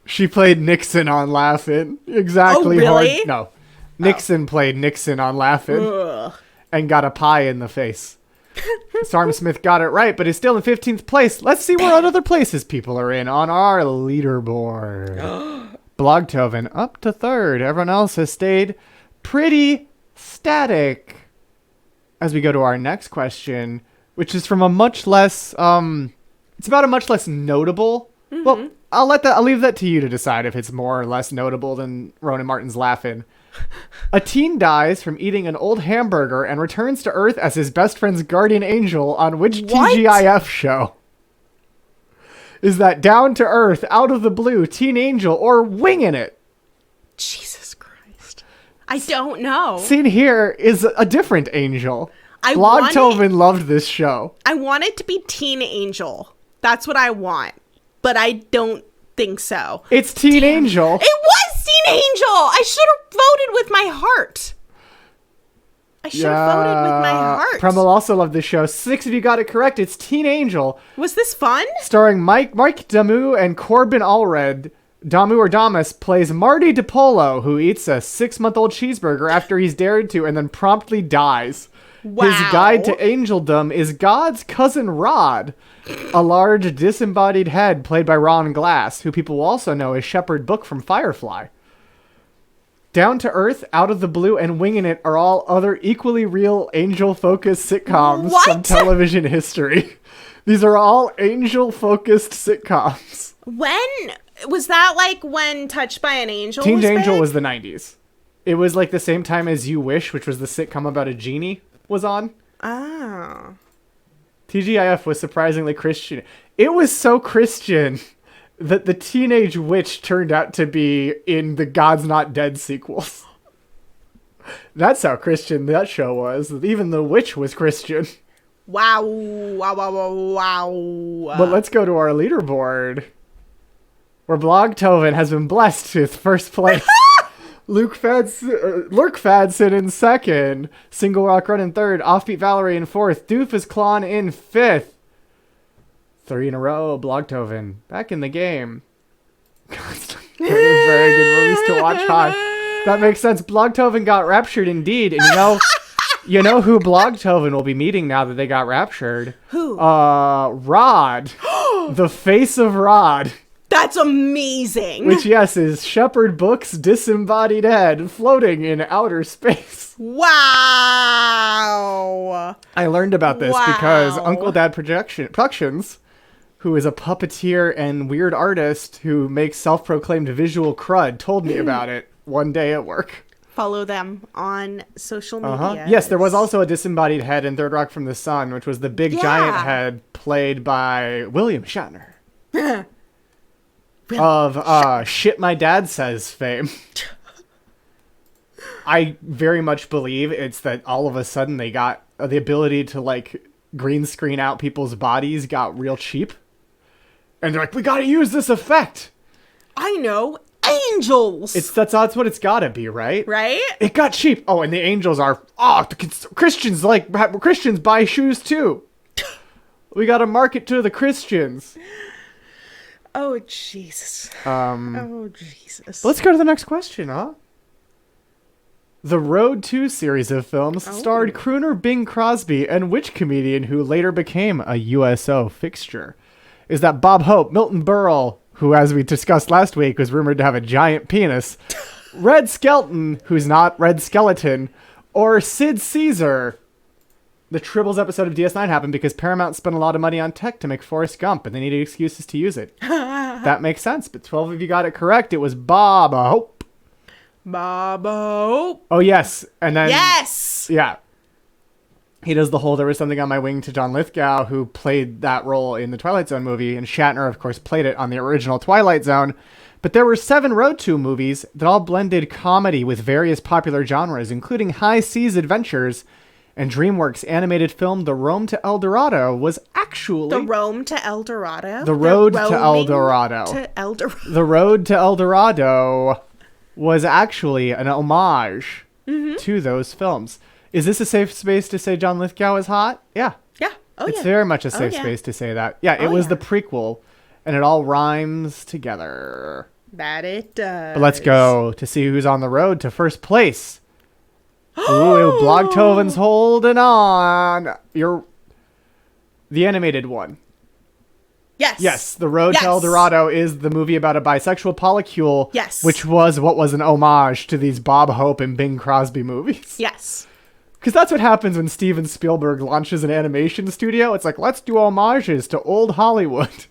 She played Nixon on Laugh-In. Exactly. Oh, really? No. Nixon played Nixon on Laugh-In and got a pie in the face. Storm Smith got it right, but is still in 15th place. Let's see what other places people are in on our leaderboard. Blogtoven up to 3rd. Everyone else has stayed pretty static. As we go to our next question, which is from a much less, it's about a much less notable. Well, I'll leave that to you to decide if it's more or less notable than Ronan Martin's Laugh-In. A teen dies from eating an old hamburger and returns to Earth as his best friend's guardian angel on which TGIF show? Is that Down to Earth, Out of the Blue, Teen Angel, or Wingin' It? Jesus Christ. I don't know. Seen here is a different angel. want Blogtoven loved this show. I want it to be Teen Angel. That's what I want. But I don't think so. It's Teen Angel. It was Teen Angel! I should have voted with my heart. I should have voted with my heart. Premal also loved this show. 6 of you got it correct. It's Teen Angel. Was this fun? Starring Mike Damu and Corbin Allred. Damu or Damas plays Marty DiPolo, who eats a 6-month-old cheeseburger after he's dared to and then promptly dies. Wow. His guide to angeldom is God's cousin Rod, a large disembodied head played by Ron Glass, who people will also know as Shepard Book from Firefly. Down to Earth, Out of the Blue, and Wingin' It are all other equally real angel-focused sitcoms from television history. These are all angel-focused sitcoms. When was that? Like when Touched by an Angel? Teen Angel big? was the 90s. It was like the same time as You Wish, which was the sitcom about a genie, was on. Oh. TGIF was surprisingly Christian. It was so Christian that the teenage witch turned out to be in the God's Not Dead sequels. That's how Christian that show was. Even the witch was Christian. Wow. Wow, wow, wow, wow. But let's go to our leaderboard, where Blogtoven has been blessed with first place. Lurk Fadson in 2nd. Single Rock Run in 3rd. Offbeat Valerie in 4th. Doofus Klon in 5th. 3 in a row. Blogtoven back in the game. Very good movies to watch. Hi. That makes sense. Blogtoven got raptured indeed. And you know who Blogtoven will be meeting now that they got raptured? Who? Rod. The face of Rod. That's amazing. Which, yes, is Shepard Book's disembodied head floating in outer space. Wow. I learned about this because Uncle Dad Productions, who is a puppeteer and weird artist who makes self-proclaimed visual crud, told me about it one day at work. Follow them on social media. Yes, there was also a disembodied head in Third Rock from the Sun, which was the big giant head played by William Shatner. Of Shit My Dad Says fame. I very much believe it's that all of a sudden they got the ability to like green screen out people's bodies got real cheap. And they're like, we gotta use this effect. I know. Angels. That's what it's gotta be, right? Right? It got cheap. Oh, and the angels are, Christians Christians buy shoes too. We gotta market to the Christians. Oh, Jesus. Oh, Jesus. Let's go to the next question, huh? The Road to series of films starred crooner Bing Crosby and which comedian who later became a USO fixture? Is that Bob Hope, Milton Berle, who, as we discussed last week, was rumored to have a giant penis, Red Skelton, who's not Red Skeleton, or Sid Caesar? The Tribbles episode of DS9 happened because Paramount spent a lot of money on tech to make Forrest Gump, and they needed excuses to use it. That makes sense, but 12 of you got it correct. It was Bob Hope. Bob Hope. Oh, yes. And then... Yes! Yeah. He does the whole There Was Something on My Wing to John Lithgow, who played that role in the Twilight Zone movie, and Shatner, of course, played it on the original Twilight Zone. But there were 7 Road to movies that all blended comedy with various popular genres, including High Seas Adventures, and DreamWorks' animated film The Road to El Dorado was actually... The Road to El Dorado? The Road to El Dorado. To El Dorado. The Road to El Dorado was actually an homage to those films. Is this a safe space to say John Lithgow is hot? Yeah. Yeah. Oh, It's yeah. very much a safe yeah. space to say that. Yeah, it was yeah. the prequel, and it all rhymes together. That it does. But let's go to see who's on the road to first place. Ooh, Blogtoven's holding on. You're the animated one. Yes. Yes, The Road Yes. to El Dorado is the movie about a bisexual polycule. Yes. Which was what was an homage to these Bob Hope and Bing Crosby movies. Yes. Because that's what happens when Steven Spielberg launches an animation studio. It's like, let's do homages to old Hollywood.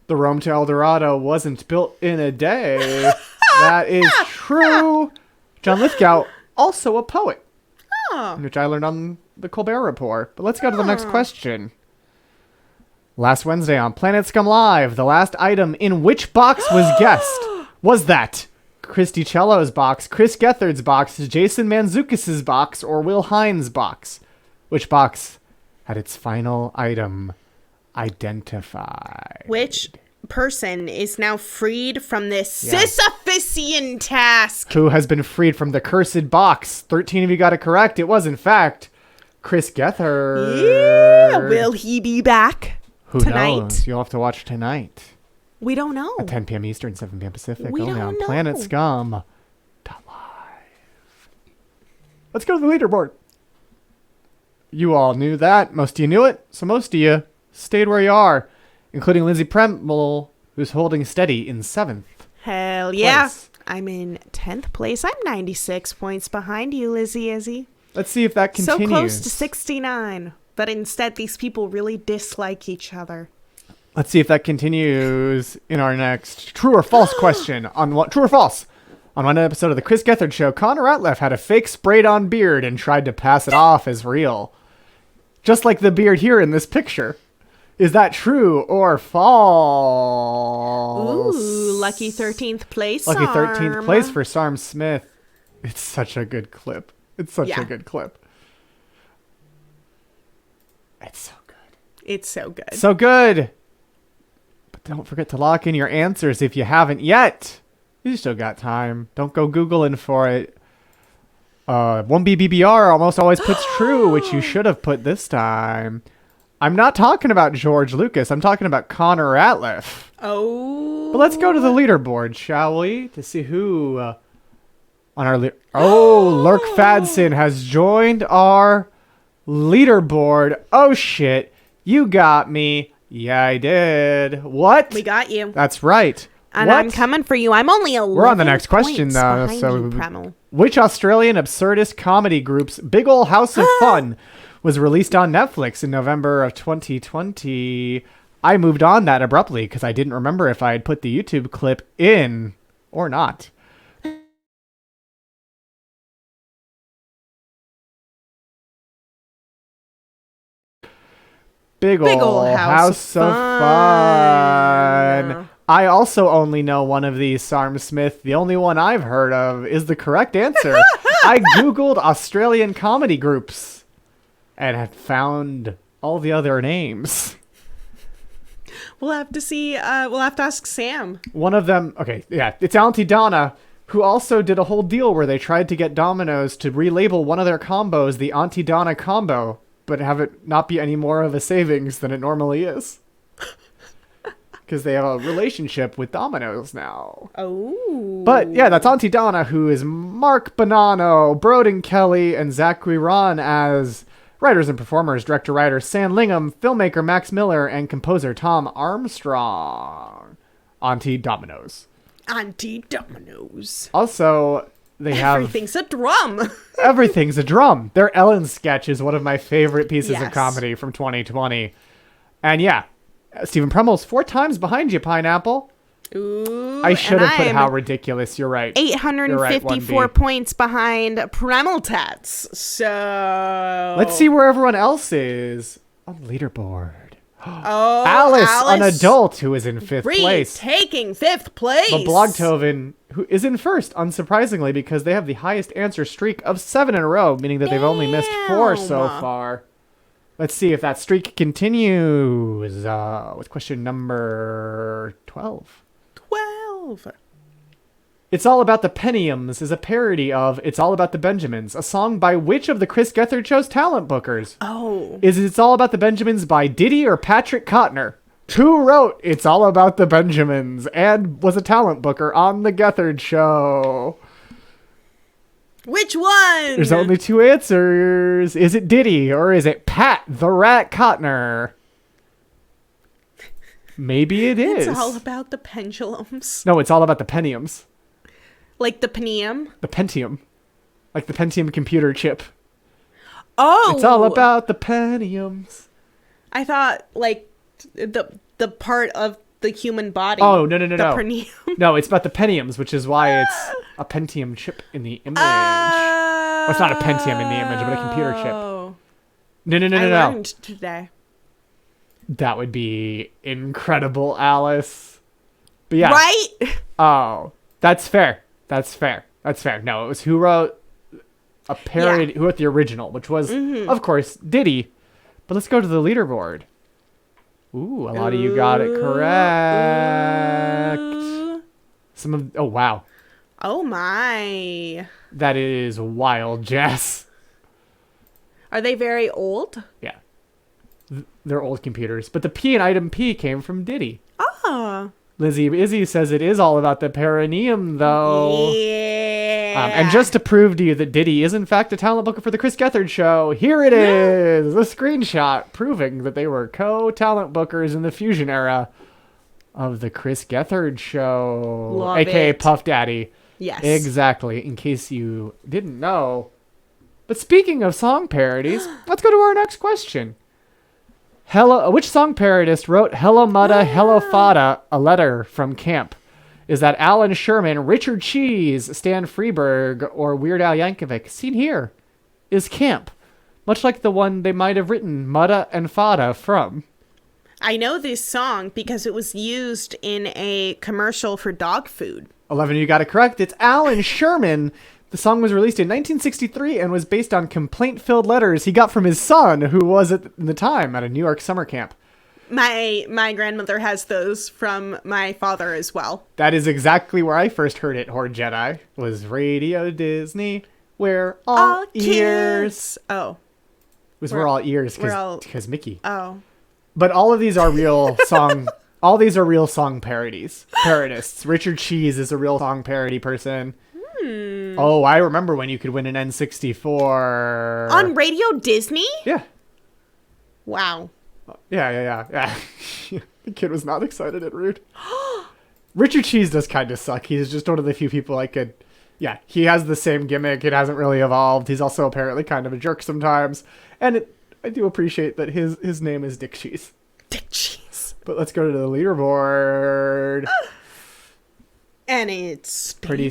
The Road to El Dorado wasn't built in a day. That is true. John Lithgow, also a poet. Which I learned on the Colbert Report. But let's go to the next question. Last Wednesday on Planet Scum Live, the last item in which box was guessed? Was that Christy Cello's box, Chris Gethard's box, Jason Mantzoukas' box, or Will Hines' box? Which box had its final item identified? Which person is now freed from this Sisyphusian task? Who has been freed from the cursed box? 13 of you got it correct. It was, in fact, Chris Gethard. Yeah. Will he be back Who tonight? knows? You'll have to watch tonight. We don't know. 10 p.m. Eastern, 7 p.m. Pacific. We only don't on know. Planet Scum. Live. Let's go to the leaderboard. You all knew that. Most of you knew it. So most of you stayed where you are, including Lindsay Premble, who's holding steady in 7th. Hell yeah. place. I'm in 10th place. I'm 96 points behind you, Lizzie Izzy. Let's see if that continues. So close to 69. But instead, these people really dislike each other. Let's see if that continues in our next true or false question. On what? True or false? On one episode of the Chris Gethard Show, Connor Ratliff had a fake sprayed-on beard and tried to pass it off as real. Just like the beard here in this picture. Is that true or false? Ooh, lucky 13th place. Lucky 13th Sarm. place for Sarm Smith. It's such a good clip. It's such a good clip. It's so good. It's so good. So good. But don't forget to lock in your answers if you haven't yet. You still got time. Don't go Googling for it. 1BBBR almost always puts true, which you should have put this time. I'm not talking about George Lucas. I'm talking about Connor Ratliff. Oh. But let's go to the leaderboard, shall we? To see who on our Lurk Fadson has joined our leaderboard. Oh shit. You got me. Yeah, I did. What? We got you. That's right. And What? I'm coming for you. I'm only 11 We're on the next question, points though. behind So, you, Premel. which Australian absurdist comedy group's Big Ol' House of Fun was released on Netflix in November of 2020? I moved on that abruptly because I didn't remember if I had put the YouTube clip in or not. Big ol' House of Fun. I also only know one of these, Sarm Smith. The only one I've heard of is the correct answer. I Googled Australian comedy groups and had found all the other names. We'll have to see. We'll have to ask Sam. One of them, okay, yeah, it's Auntie Donna, who also did a whole deal where they tried to get Domino's to relabel one of their combos the Auntie Donna combo, but have it not be any more of a savings than it normally is. Because they have a relationship with Domino's now. Oh. But yeah, that's Auntie Donna, who is Mark Bonanno, Broden Kelly, and Zachary Ron as writers and performers, director-writer Sam Lingham, filmmaker Max Miller, and composer Tom Armstrong. Auntie Domino's. Auntie Domino's. Also, they have... Everything's a drum. Everything's a drum. Their Ellen sketch is one of my favorite pieces of Yes. comedy from 2020. And yeah, Stephen Premmel's 4 times behind you, Pineapple. Ooh. I should have put I'm how ridiculous. You're right. 854 You're right, 1B. points behind Premel Tats. So. Let's see where everyone else is on the leaderboard. Oh, Alice, an adult who is in 5th place. Taking 5th place. But Blogtoven, who is in 1st, unsurprisingly, because they have the highest answer streak of 7 in a row, meaning that they've only missed 4 so Damn. far. Let's see if that streak continues with question number 12. 12. It's All About the Pentiums is a parody of It's All About the Benjamins, a song by which of the Chris Gethard Show's talent bookers? Oh. Is It's All About the Benjamins by Diddy or Patrick Kottner? Who wrote It's All About the Benjamins and was a talent booker on the Gethard Show? Which one? There's only two answers. Is it Diddy or is it Pat the Rat Kottner? Maybe it is. It's all about the pendulums. No, it's all about the Pentiums. Like the Pentium? The Pentium. Like the Pentium computer chip. Oh! It's all about the Pentiums. I thought, like, the part of the human body. Oh, no. The perineum. No, it's about the Pentiums, which is why it's a Pentium chip in the image. Well, it's not a Pentium in the image, but a computer chip. No. I learned today. That would be incredible, Alice. But yeah. Right? Oh, that's fair. No, it was who wrote a parody, who wrote the original, which was, of course, Diddy. But let's go to the leaderboard. Ooh, a lot of you got it correct. Oh, wow. Oh, my. That is wild, Jess. Are they very old? Yeah. They're old computers. But the P in item P came from Diddy. Oh. Lizzie Izzy says it is all about the perineum, though. Yeah. And just to prove to you that Diddy is in fact a talent booker for the Chris Gethard Show, here it is, the screenshot proving that they were co-talent bookers in the Fusion era of the Chris Gethard Show, Love aka it. Puff Daddy. Yes. Exactly, in case you didn't know. But speaking of song parodies, let's go to our next question. Which song parodist wrote Hello Mutta, Hello Fada, a letter from camp? Is that Alan Sherman, Richard Cheese, Stan Freberg, or Weird Al Yankovic? Seen here is Camp, much like the one they might have written Mutta and Fada from. I know this song because it was used in a commercial for dog food. 11, you got it correct. It's Alan Sherman. The song was released in 1963 and was based on complaint-filled letters he got from his son, who was at the time at a New York summer camp. My grandmother has those from my father as well. That is exactly where I first heard it, Horde Jedi, was Radio Disney, where all ears. Oh. It was where all ears, all- because Mickey. Oh. But all of these are real song. All these are real song parodists. Richard Cheese is a real song parody person. Oh, I remember when you could win an N64 On Radio Disney? Yeah. Wow. Yeah. The kid was not excited and rude. Richard Cheese does kind of suck. He's just one of the few people I could. Yeah, he has the same gimmick. It hasn't really evolved. He's also apparently kind of a jerk sometimes, and I do appreciate that his name is Dick Cheese. Dick Cheese. But let's go to the leaderboard. And it's stable. Pretty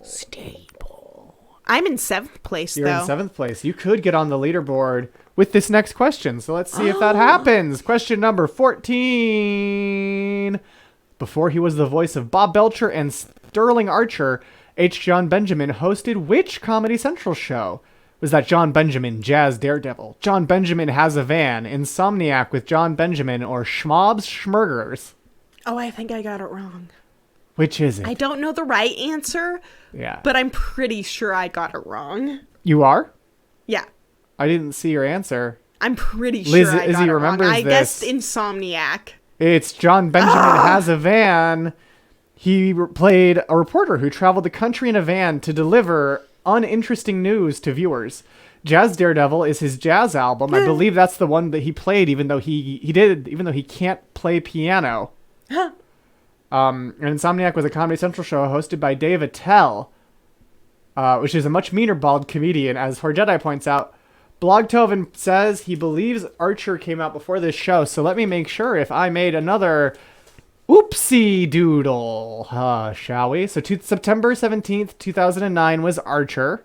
stable. I'm in 7th place, You're though. in 7th place. You could get on the leaderboard with this next question. So let's see if that happens. Question number 14. Before he was the voice of Bob Belcher and Sterling Archer, H. John Benjamin hosted which Comedy Central show? Was that John Benjamin, Jazz Daredevil, John Benjamin Has a Van, Insomniac with John Benjamin, or Schmob's Schmurgers? Oh, I think I got it wrong. Which is it? I don't know the right answer, Yeah. but I'm pretty sure I got it wrong. You are? Yeah. I didn't see your answer. I'm pretty Liz- sure I got Izzy it wrong. remembers I guessed this. Insomniac. It's John Benjamin Has a Van. He played a reporter who traveled the country in a van to deliver uninteresting news to viewers. Jazz Daredevil is his jazz album. I believe that's the one that he played, even though he can't play piano. And Insomniac was a Comedy Central show hosted by Dave Attell, which is a much meaner bald comedian, as Horjedi points out. Blogtoven says he believes Archer came out before this show, so let me make sure if I made another oopsie doodle, shall we? So September 17th, 2009 was Archer.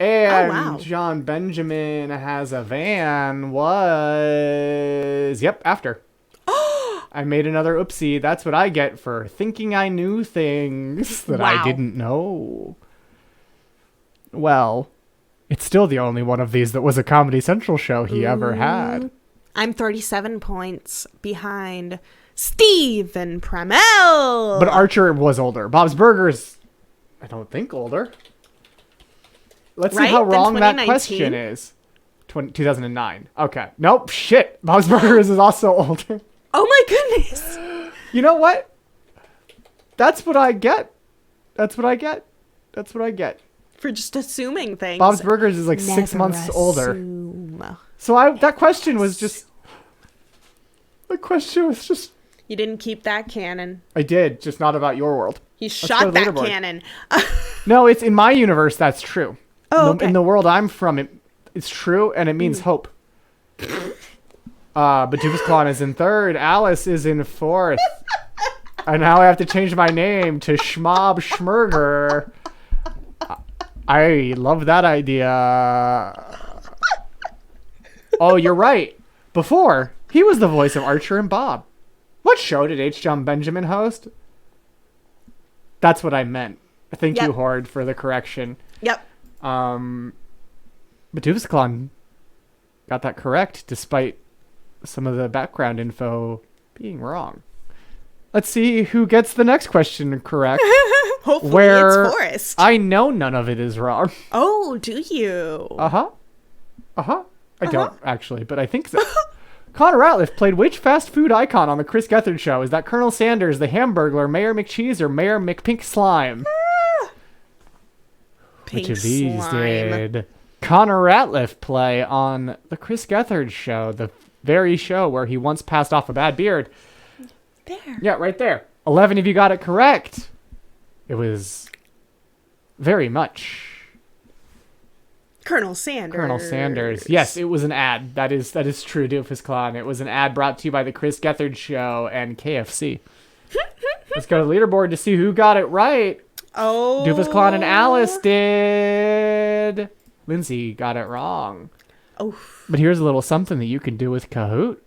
And wow. John Benjamin Has a Van was, after. I made another oopsie. That's what I get for thinking I knew things that I didn't know. Well, it's still the only one of these that was a Comedy Central show he ever had. I'm 37 points behind Stephen Primel. But Archer was older. Bob's Burgers, I don't think older. Let's see Right? how Then wrong that 2019? question is. 2009. Okay. Nope. Shit. Bob's Burgers is also older. Oh my goodness. You know what? That's what I get. That's what I get. That's what I get. For just assuming things. Bob's Burgers is like 6 months older. older. So that question was just... The question was just... You didn't keep that cannon. I did, just not about your world. You Let's go shot to that Leaderboard. cannon. No, it's in my universe, that's true. Oh, In the- okay. In the world I'm from, it's true, and it means hope. Batubus Klon is in third. Alice is in fourth. And now I have to change my name to Schmob Schmurger. I love that idea. Oh, you're right. Before, he was the voice of Archer and Bob. What show did H. John Benjamin host? That's what I meant. Thank you, Yep. Horde, for the correction. Yep. Batubus Klon got that correct, despite some of the background info being wrong. Let's see who gets the next question correct. Hopefully Where it's Forrest. I know none of it is wrong. Oh, do you? I don't actually, but I think so. Connor Ratliff played which fast food icon on the Chris Gethard Show? Is that Colonel Sanders, the Hamburglar, Mayor McCheese, or Mayor McPink Slime? Pink Which of these slime. did Connor Ratliff play on the Chris Gethard Show, the very show where he once passed off a bad beard? There. Yeah, right there. 11 if you got it correct. It was very much Colonel Sanders. Colonel Sanders. Yes, it was an ad. That is true, Doofus Clan. It was an ad brought to you by the Chris Gethard Show and KFC. Let's go to the leaderboard to see who got it right. Oh. Doofus Clan and Alice did. Lindsay got it wrong. Oh. But here's a little something that you can do with Kahoot.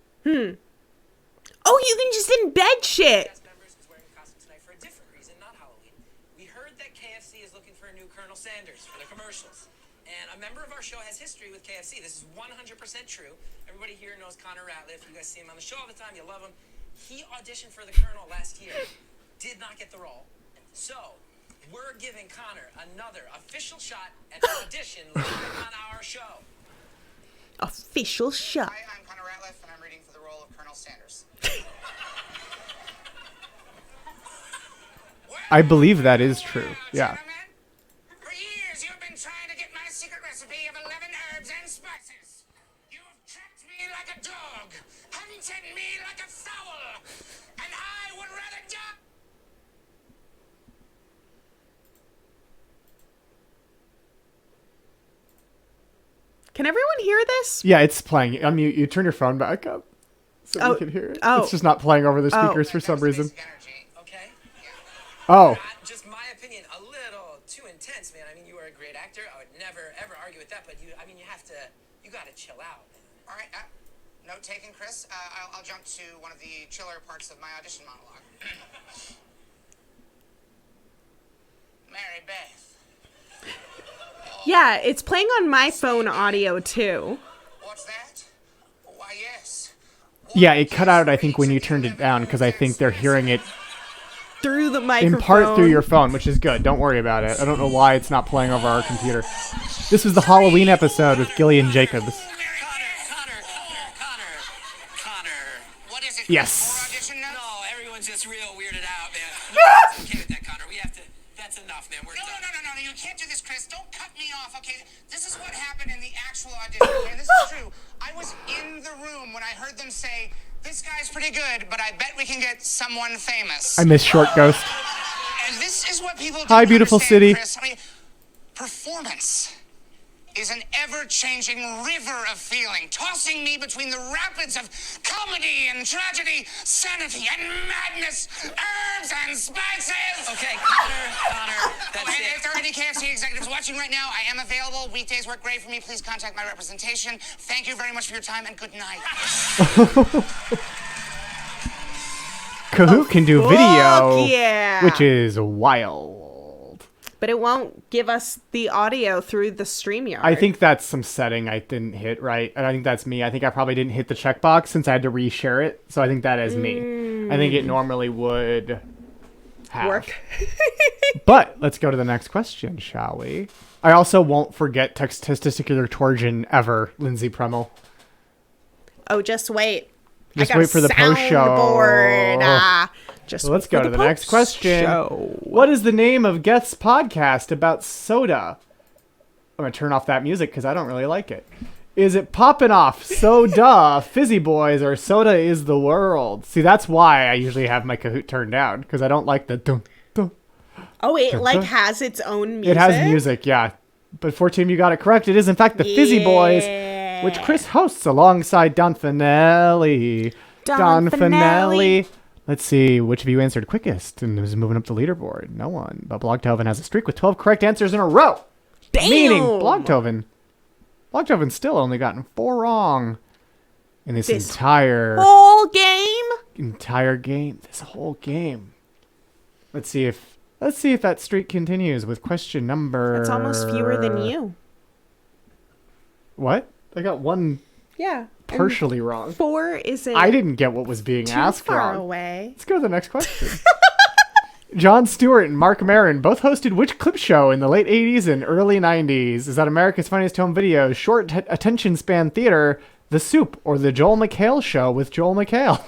Oh, you can just embed shit. Cast members is wearing a costume tonight for a different reason, not Halloween. We heard that KFC is looking for a new Colonel Sanders for the commercials. And a member of our show has history with KFC. This is 100% true. Everybody here knows Connor Ratliff. You guys see him on the show all the time. You love him. He auditioned for the Colonel last year. Did not get the role. So, we're giving Connor another official shot at an audition live on our show. Official shot. Hi, I'm Connor Ratliff, and I'm reading for the role of Colonel Sanders. I believe that is true. Yeah. Gentlemen, for years you've been trying to get my secret recipe of 11 herbs and spices. You have tracked me like a dog, hunted me like a fowl, and I would rather die. Can everyone hear this? Yeah, it's playing. Unmute. You turn your phone back up so Oh, we can hear it. oh. It's just not playing over the Oh. speakers for some reason. Basic energy. Okay? Oh. Just my opinion, a little too intense, man. I mean, you are a great actor. I would never, ever argue with that, but you gotta chill out, man. All right, note taken, Chris. I'll jump to one of the chiller parts of my audition monologue. Mary Beth. Yeah, it's playing on my phone audio too. What's that? Why, yes. Yeah, it cut out, I think, when you turned it down, because I think they're hearing it Through the in microphone. part through your phone, which is good. Don't worry about it. I don't know why it's not playing over our computer. This was the Halloween episode with Gillian Jacobs. Connor. What is it? Yes. More audition notes? No, everyone's just real weirded out, man. Okay with that, Connor. We have to. That's enough, man. We're No, done. no. You can't do this, Chris. Don't cut me off, okay? This is what happened in the actual audition, and this is true. I was in the room when I heard them say, this guy's pretty good, but I bet we can get someone famous. I miss Short Ghost. And this is what people don't Hi, beautiful understand, city. Chris. I mean, performance is an ever-changing river of feeling, tossing me between the rapids of comedy and tragedy, sanity and madness, herbs and spices. Okay, Connor. That's And it. if there are any KFC executives watching right now, I am available. Weekdays work great for me. Please contact my representation. Thank you very much for your time, and good night. Kahoot can do video, yeah. which is wild. but it won't give us the audio through the StreamYard. I think that's some setting I didn't hit right. And I think that's me. I think I probably didn't hit the checkbox since I had to reshare it. So I think that is me. I think it normally would have. Work. But let's go to the next question, shall we? I also won't forget testicular torsion ever, Lindsay Premmel. Oh, just wait. Just I got wait for the post show. Just So let's go to the next question. What is the name of Geth's podcast about soda? I'm going to turn off that music because I don't really like it. Is it Poppin' Off, Soda, Fizzy Boys, or Soda is the World? See, that's why I usually have my Kahoot turned down, because I don't like the dun, dun. Oh, it dun, like dun. has its own music? It has music, yeah. But 14, you got it correct. It is, in fact, the Fizzy Boys, which Chris hosts alongside Don Finelli. Don Finelli. Let's see, which of you answered quickest and is moving up the leaderboard? No one. But Blogtoven has a streak with 12 correct answers in a row. Damn! Meaning Blogtoven's still only gotten 4 wrong in this entire whole game. This whole game. Let's see if that streak continues with question number. That's almost fewer than you. What? I got one Yeah. partially wrong. 4 isn't. I didn't get what was being too asked far wrong. away. Let's go to the next question. Jon Stewart and Mark Maron both hosted which clip show in the late 80s and early 90s? Is that America's Funniest Home Videos, Short Attention Span Theater, The Soup, or The Joel McHale Show with Joel McHale?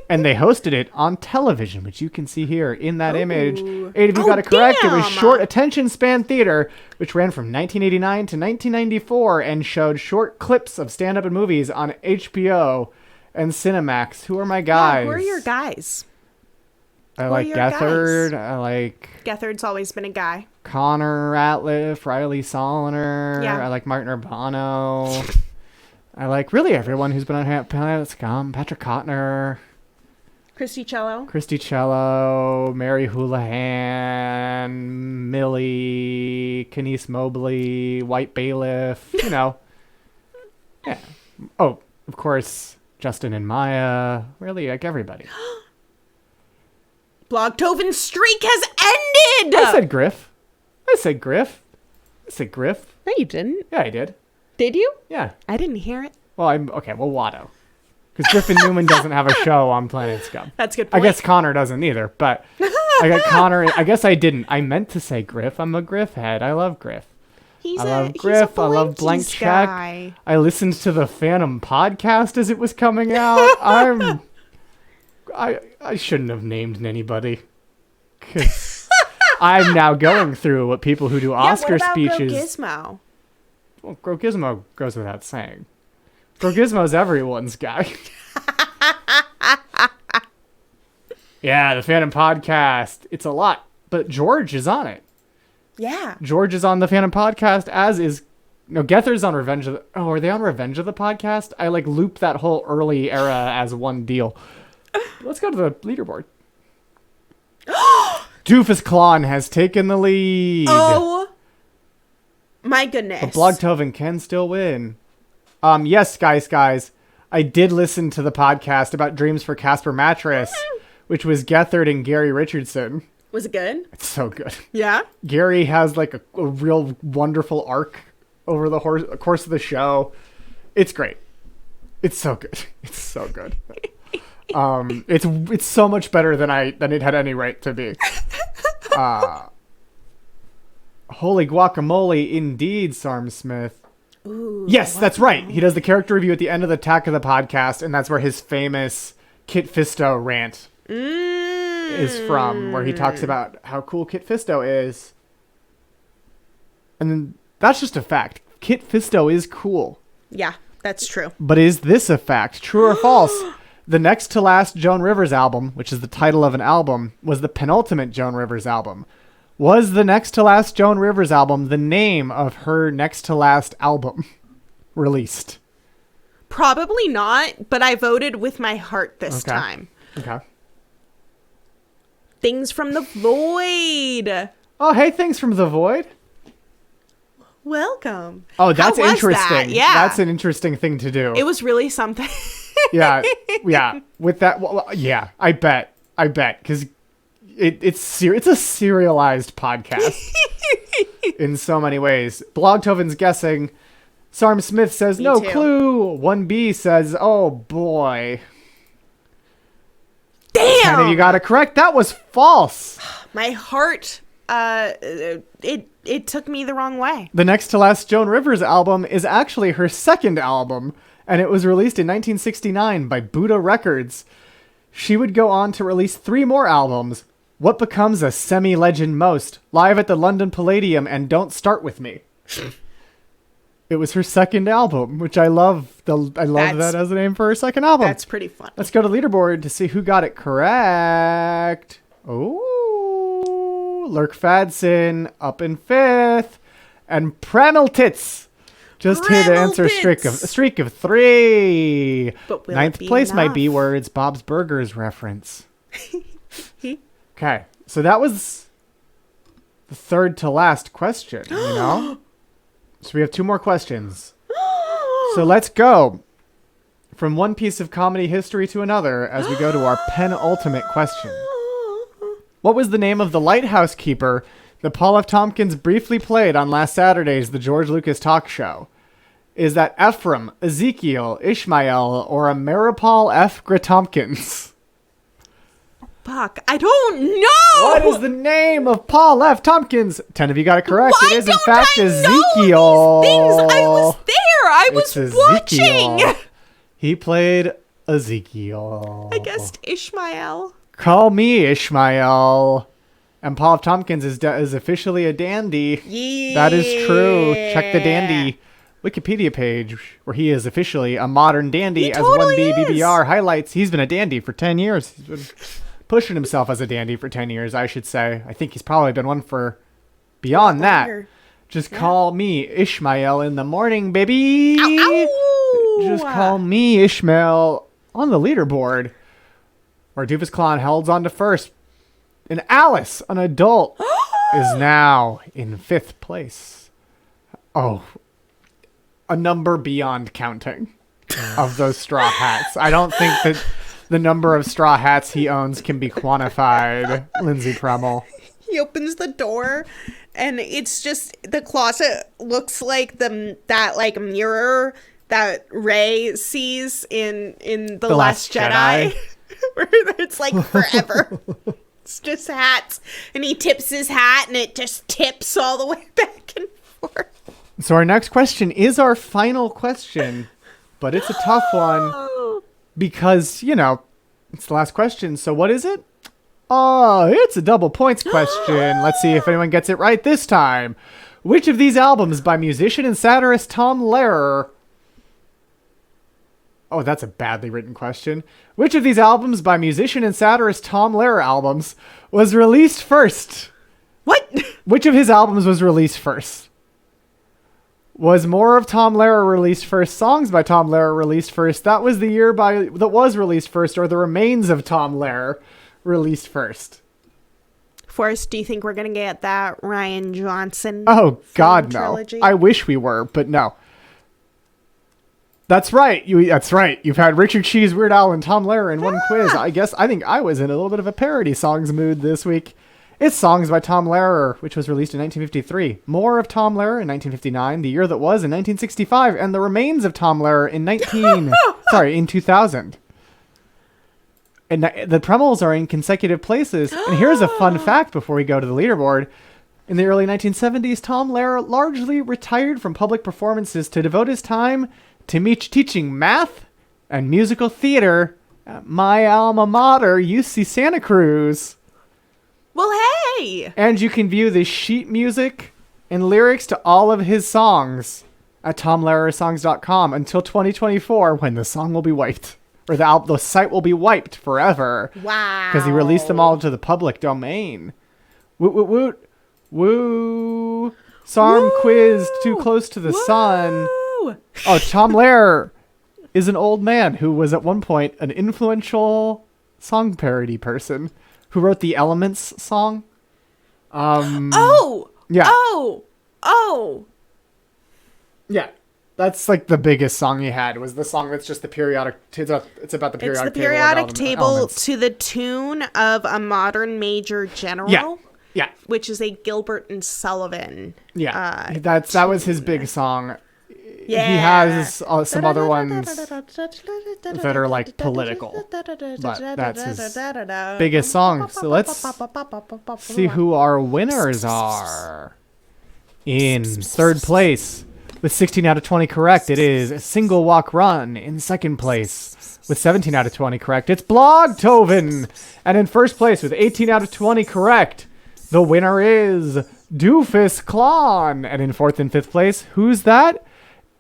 And they hosted it on television, which you can see here in that image. 8 of you got it correct. It was Short Attention Span Theater, which ran from 1989 to 1994 and showed short clips of stand-up and movies on HBO and Cinemax. Who are my guys? Yeah, who are your guys? I like Gethard. I like Gethard's always been a guy. Connor Ratliff, Riley Soliner. Yeah. I like Martin Urbano. I like really everyone who's been on Planet Scum. Patrick Kottner. Christy Cello, Mary Houlihan, Millie, Kenise Mobley, White Bailiff, you know. Yeah. Oh, of course, Justin and Maya. Really, like everybody. Blogtoven's streak has ended! I said Griff. No, you didn't. Yeah, I did. Did you? Yeah. I didn't hear it. Well, Watto. Because Griffin Newman doesn't have a show on Planet Scum. That's a good point. I guess Connor doesn't either, but I got Connor. I guess I didn't. I meant to say Griff. I'm a Griff head. I love Griff. I love Griff. I love Blank Check. I listened to the Phantom podcast as it was coming out. I shouldn't have named anybody. Because I'm now going through what people who do Oscar speeches. Grow Gizmo? Well, Grow Gizmo goes without saying. Grow Gizmo's everyone's guy. Yeah, the Phantom podcast. It's a lot, but George is on it. Yeah. George is on the Phantom podcast, as is... No, Gether's on Revenge of the... Oh, are they on Revenge of the podcast? I, loop that whole early era as one deal. Let's go to the leaderboard. Doofus Klon has taken the lead. Oh, my goodness. But Blogtoven can still win. Yes, guys. I did listen to the podcast about Dreams for Casper Mattress, which was Gethard and Gary Richardson. Was it good? It's so good. Yeah? Gary has a real wonderful arc over the course of the show. It's great. It's so good. It's so good. It's so much better than it had any right to be. Holy guacamole, indeed, Sarm Smith. Ooh, yes, that's right. He does the character review at the end of the Attack of the podcast, and that's where his famous Kit Fisto rant is from, where he talks about how cool Kit Fisto is. And that's just a fact. Kit Fisto is cool. Yeah, that's true. But is this a fact? True or false? The next to last Joan Rivers album, which is the title of an album, was the penultimate Joan Rivers album. Was the next to last Joan Rivers album the name of her next to last album released? Probably not, but I voted with my heart this time. Okay. Things from the Void. Oh, hey, Things from the Void. Welcome. Oh, that's interesting. That? Yeah. That's an interesting thing to do. It was really something. Yeah. With that, yeah, I bet. Because it's a serialized podcast in so many ways. Blogtoven's guessing. Sarm Smith says, no too. clue. 1B says, oh boy. Damn! 10 of you got it correct. That was false. My heart, it took me the wrong way. The next to last Joan Rivers album is actually her second album, and it was released in 1969 by Buddha Records. She would go on to release 3 more albums. What Becomes a Semi-Legend Most, Live at the London Palladium, and Don't Start With Me. It was her second album, which I love. I love that as a name for her second album. That's pretty fun. Let's go to Leaderboard to see who got it correct. Oh, Lurk Fadson up in 5th, and Primal Tits just hit to answer a streak of 3. But will 9th it be place might enough? be Words Bob's Burgers reference. Okay, so that was the third to last question. You know. So we have 2 more questions. So let's go from one piece of comedy history to another as we go to our penultimate question. What was the name of the lighthouse keeper that Paul F. Tompkins briefly played on last Saturday's The George Lucas Talk Show? Is that Ephraim, Ezekiel, Ishmael, or Ameripal F. Tompkins? Fuck, I don't know! What is the name of Paul F. Tompkins? 10 of you got it correct. Why It is, in don't fact, I know Ezekiel. these things? I was there. I was It's watching. Ezekiel. He played Ezekiel. I guessed Ishmael. Call me Ishmael. And Paul F. Tompkins is officially a dandy. Yeah. That is true. Check the dandy Wikipedia page where he is officially a modern dandy. He As totally 1B is. BBR highlights, he's been a dandy for 10 years. He's been pushing himself as a dandy for 10 years, I should say. I think he's probably been one for beyond that. Longer. Just call me Ishmael in the morning, baby. Ow, ow. Just call me Ishmael on the leaderboard, where Doofus Clown holds on to first. And Alice, an adult, is now in 5th place. Oh, a number beyond counting of those straw hats. I don't think that the number of straw hats he owns can be quantified, Lindsay Premmel. He opens the door, and it's just the closet looks like that like mirror that Rey sees in the Last Jedi. Where it's like forever. It's just hats, and he tips his hat, and it just tips all the way back and forth. So our next question is our final question, but it's a tough one because, you know, it's the last question. So what is it? Oh, it's a double points question. Let's see if anyone gets it right this time. Which of these albums by musician and satirist Tom Lehrer... Oh, that's a badly written question. Which of these albums by musician and satirist Tom Lehrer albums was released first? What? Which of his albums was released first? Was More of Tom Lehrer released first? Songs by Tom Lehrer released first? That was the year that was released first, or The Remains of Tom Lehrer released first? Forrest, do you think we're gonna get that Ryan Johnson? Oh God, no! trilogy? I wish we were, but no. That's right. That's right. You've had Richard Cheese, Weird Al, and Tom Lehrer in one quiz. I think I was in a little bit of a parody songs mood this week. It's Songs by Tom Lehrer, which was released in 1953. More of Tom Lehrer in 1959, The Year That Was in 1965, and The Remains of Tom Lehrer in 2000. And the Premmels are in consecutive places. And here's a fun fact before we go to the leaderboard. In the early 1970s, Tom Lehrer largely retired from public performances to devote his time to teaching math and musical theater at my alma mater, UC Santa Cruz. Well, hey! And you can view the sheet music and lyrics to all of his songs at TomLehrerSongs.com until 2024, when the song will be wiped. Or the site will be wiped forever. Wow. Because he released them all to the public domain. Woot, woot, woot. Woo. Sarm Woo. quizzed Too Close to the Sun. Oh, Tom Lehrer is an old man who was at one point an influential song parody person who wrote the Elements song. Oh! Yeah. Oh! Yeah. That's like the biggest song he had. Was the song that's just the periodic. It's about the periodic table. It's the periodic table elements. to the tune of a modern major general. Yeah. Which is a Gilbert and Sullivan. Yeah. That was his big song. Yeah. He has some other ones that are like political, but that's his biggest song. So let's see who our winners are. In third place, with 16 out of 20 correct, it is Single Walk Run. In second place, with 17 out of 20 correct, it's Blogtoven. And in first place, with 18 out of 20 correct, the winner is Doofus Klon. And in fourth and fifth place, who's that?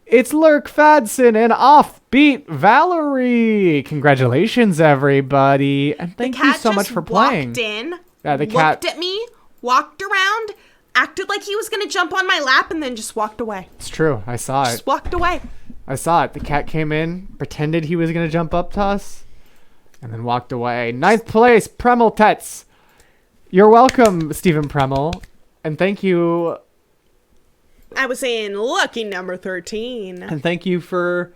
It's Lurk Fadson and Offbeat Valerie. Congratulations, everybody. And thank you so much for playing. The cat just walked in, the cat looked at me, walked around, acted like he was going to jump on my lap, and then just walked away. It's true. I saw it. Just walked away. I saw it. The cat came in, pretended he was going to jump up to us, and then walked away. Ninth place, Premel Tets. You're welcome, Stephen Premel. And thank you. I was saying lucky number 13. And thank you for...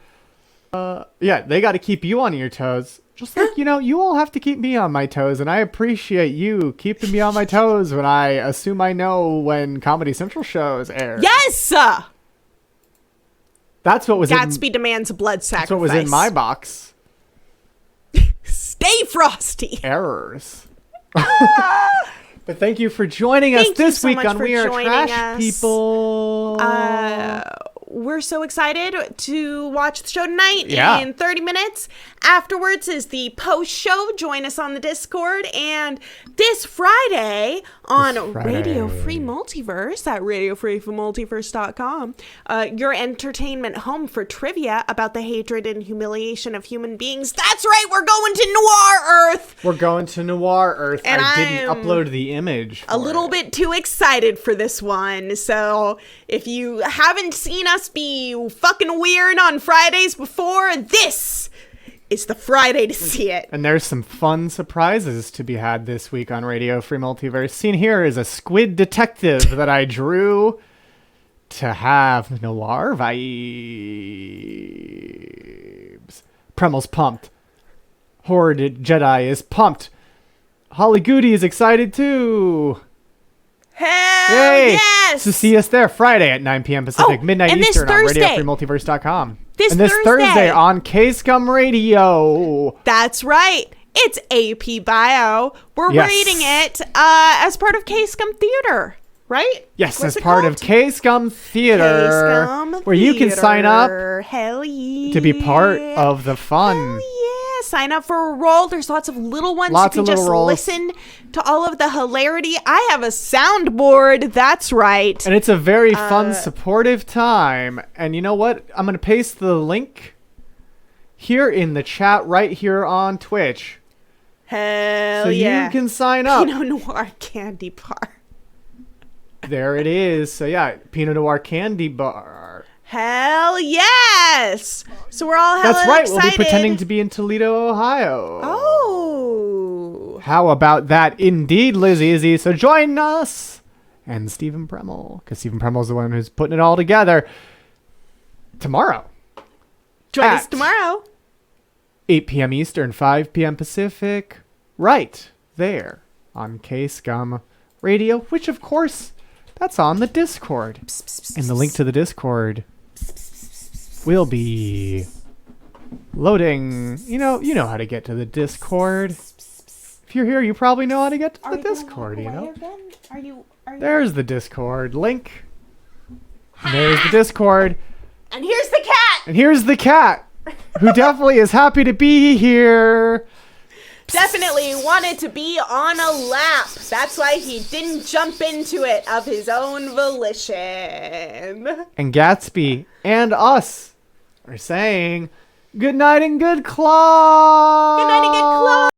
they got to keep you on your toes. Just like, you all have to keep me on my toes. And I appreciate you keeping me on my toes when I assume I know when Comedy Central shows air. Yes! That's what was Gatsby demands a blood sacrifice. That's what was in my box. Stay frosty. Errors. But thank you for joining us this week on We Are Trash People. We're so excited to watch the show tonight in 30 minutes. Afterwards is the post show. Join us on the Discord. And this Friday on Radio Free Multiverse at radiofreemultiverse.com, your entertainment home for trivia about the hatred and humiliation of human beings. That's right, we're going to Noir Earth. We're going to Noir Earth. And I didn't upload the image. A little bit too excited for this one. So if you haven't seen us be fucking weird on Fridays before, this is the Friday to see it. And there's some fun surprises to be had this week on Radio Free Multiverse. Seen here is a squid detective that I drew to have noir vibes. Premel's pumped. Horde Jedi is pumped. Holly Goody is excited too. Hell yes! So see us there Friday at 9 p.m. Pacific, midnight Eastern on RadioFreeMultiverse.com. This Thursday on K-Scum Radio. That's right. It's AP Bio. We're reading it as part of K-Scum Theater, right? Yes, as part of K-Scum Theater, where you can sign up to be part of the fun. Hell yeah. Sign up for a role. There's lots of little ones. Lots you can of just roles. Listen to all of the hilarity. I have a soundboard. That's right. And it's a very fun, supportive time. And you know what? I'm going to paste the link here in the chat right here on Twitch. Hell so yeah. You can sign up. Pinot Noir candy bar. There it is. So yeah, Pinot Noir candy bar. Hell yes! So we're all hella That's right. excited. We'll be pretending to be in Toledo, Ohio. Oh. How about that? Indeed, Liz Easy. So join us and Stephen Premel, because Stephen Premel is the one who's putting it all together. Tomorrow. Join us tomorrow. 8 p.m. Eastern, 5 p.m. Pacific. Right there on K-Scum Radio, which of course, that's on the Discord. And the link to the Discord will be loading. You know how to get to the Discord. If you're here, you probably know how to get to the Discord, you know? Are you There's the Discord link. And there's the Discord. And here's the cat! And here's the cat, who definitely is happy to be here. Definitely wanted to be on a lap. That's why he didn't jump into it of his own volition. And Gatsby and us are saying good night and good claw. Good night and good claw.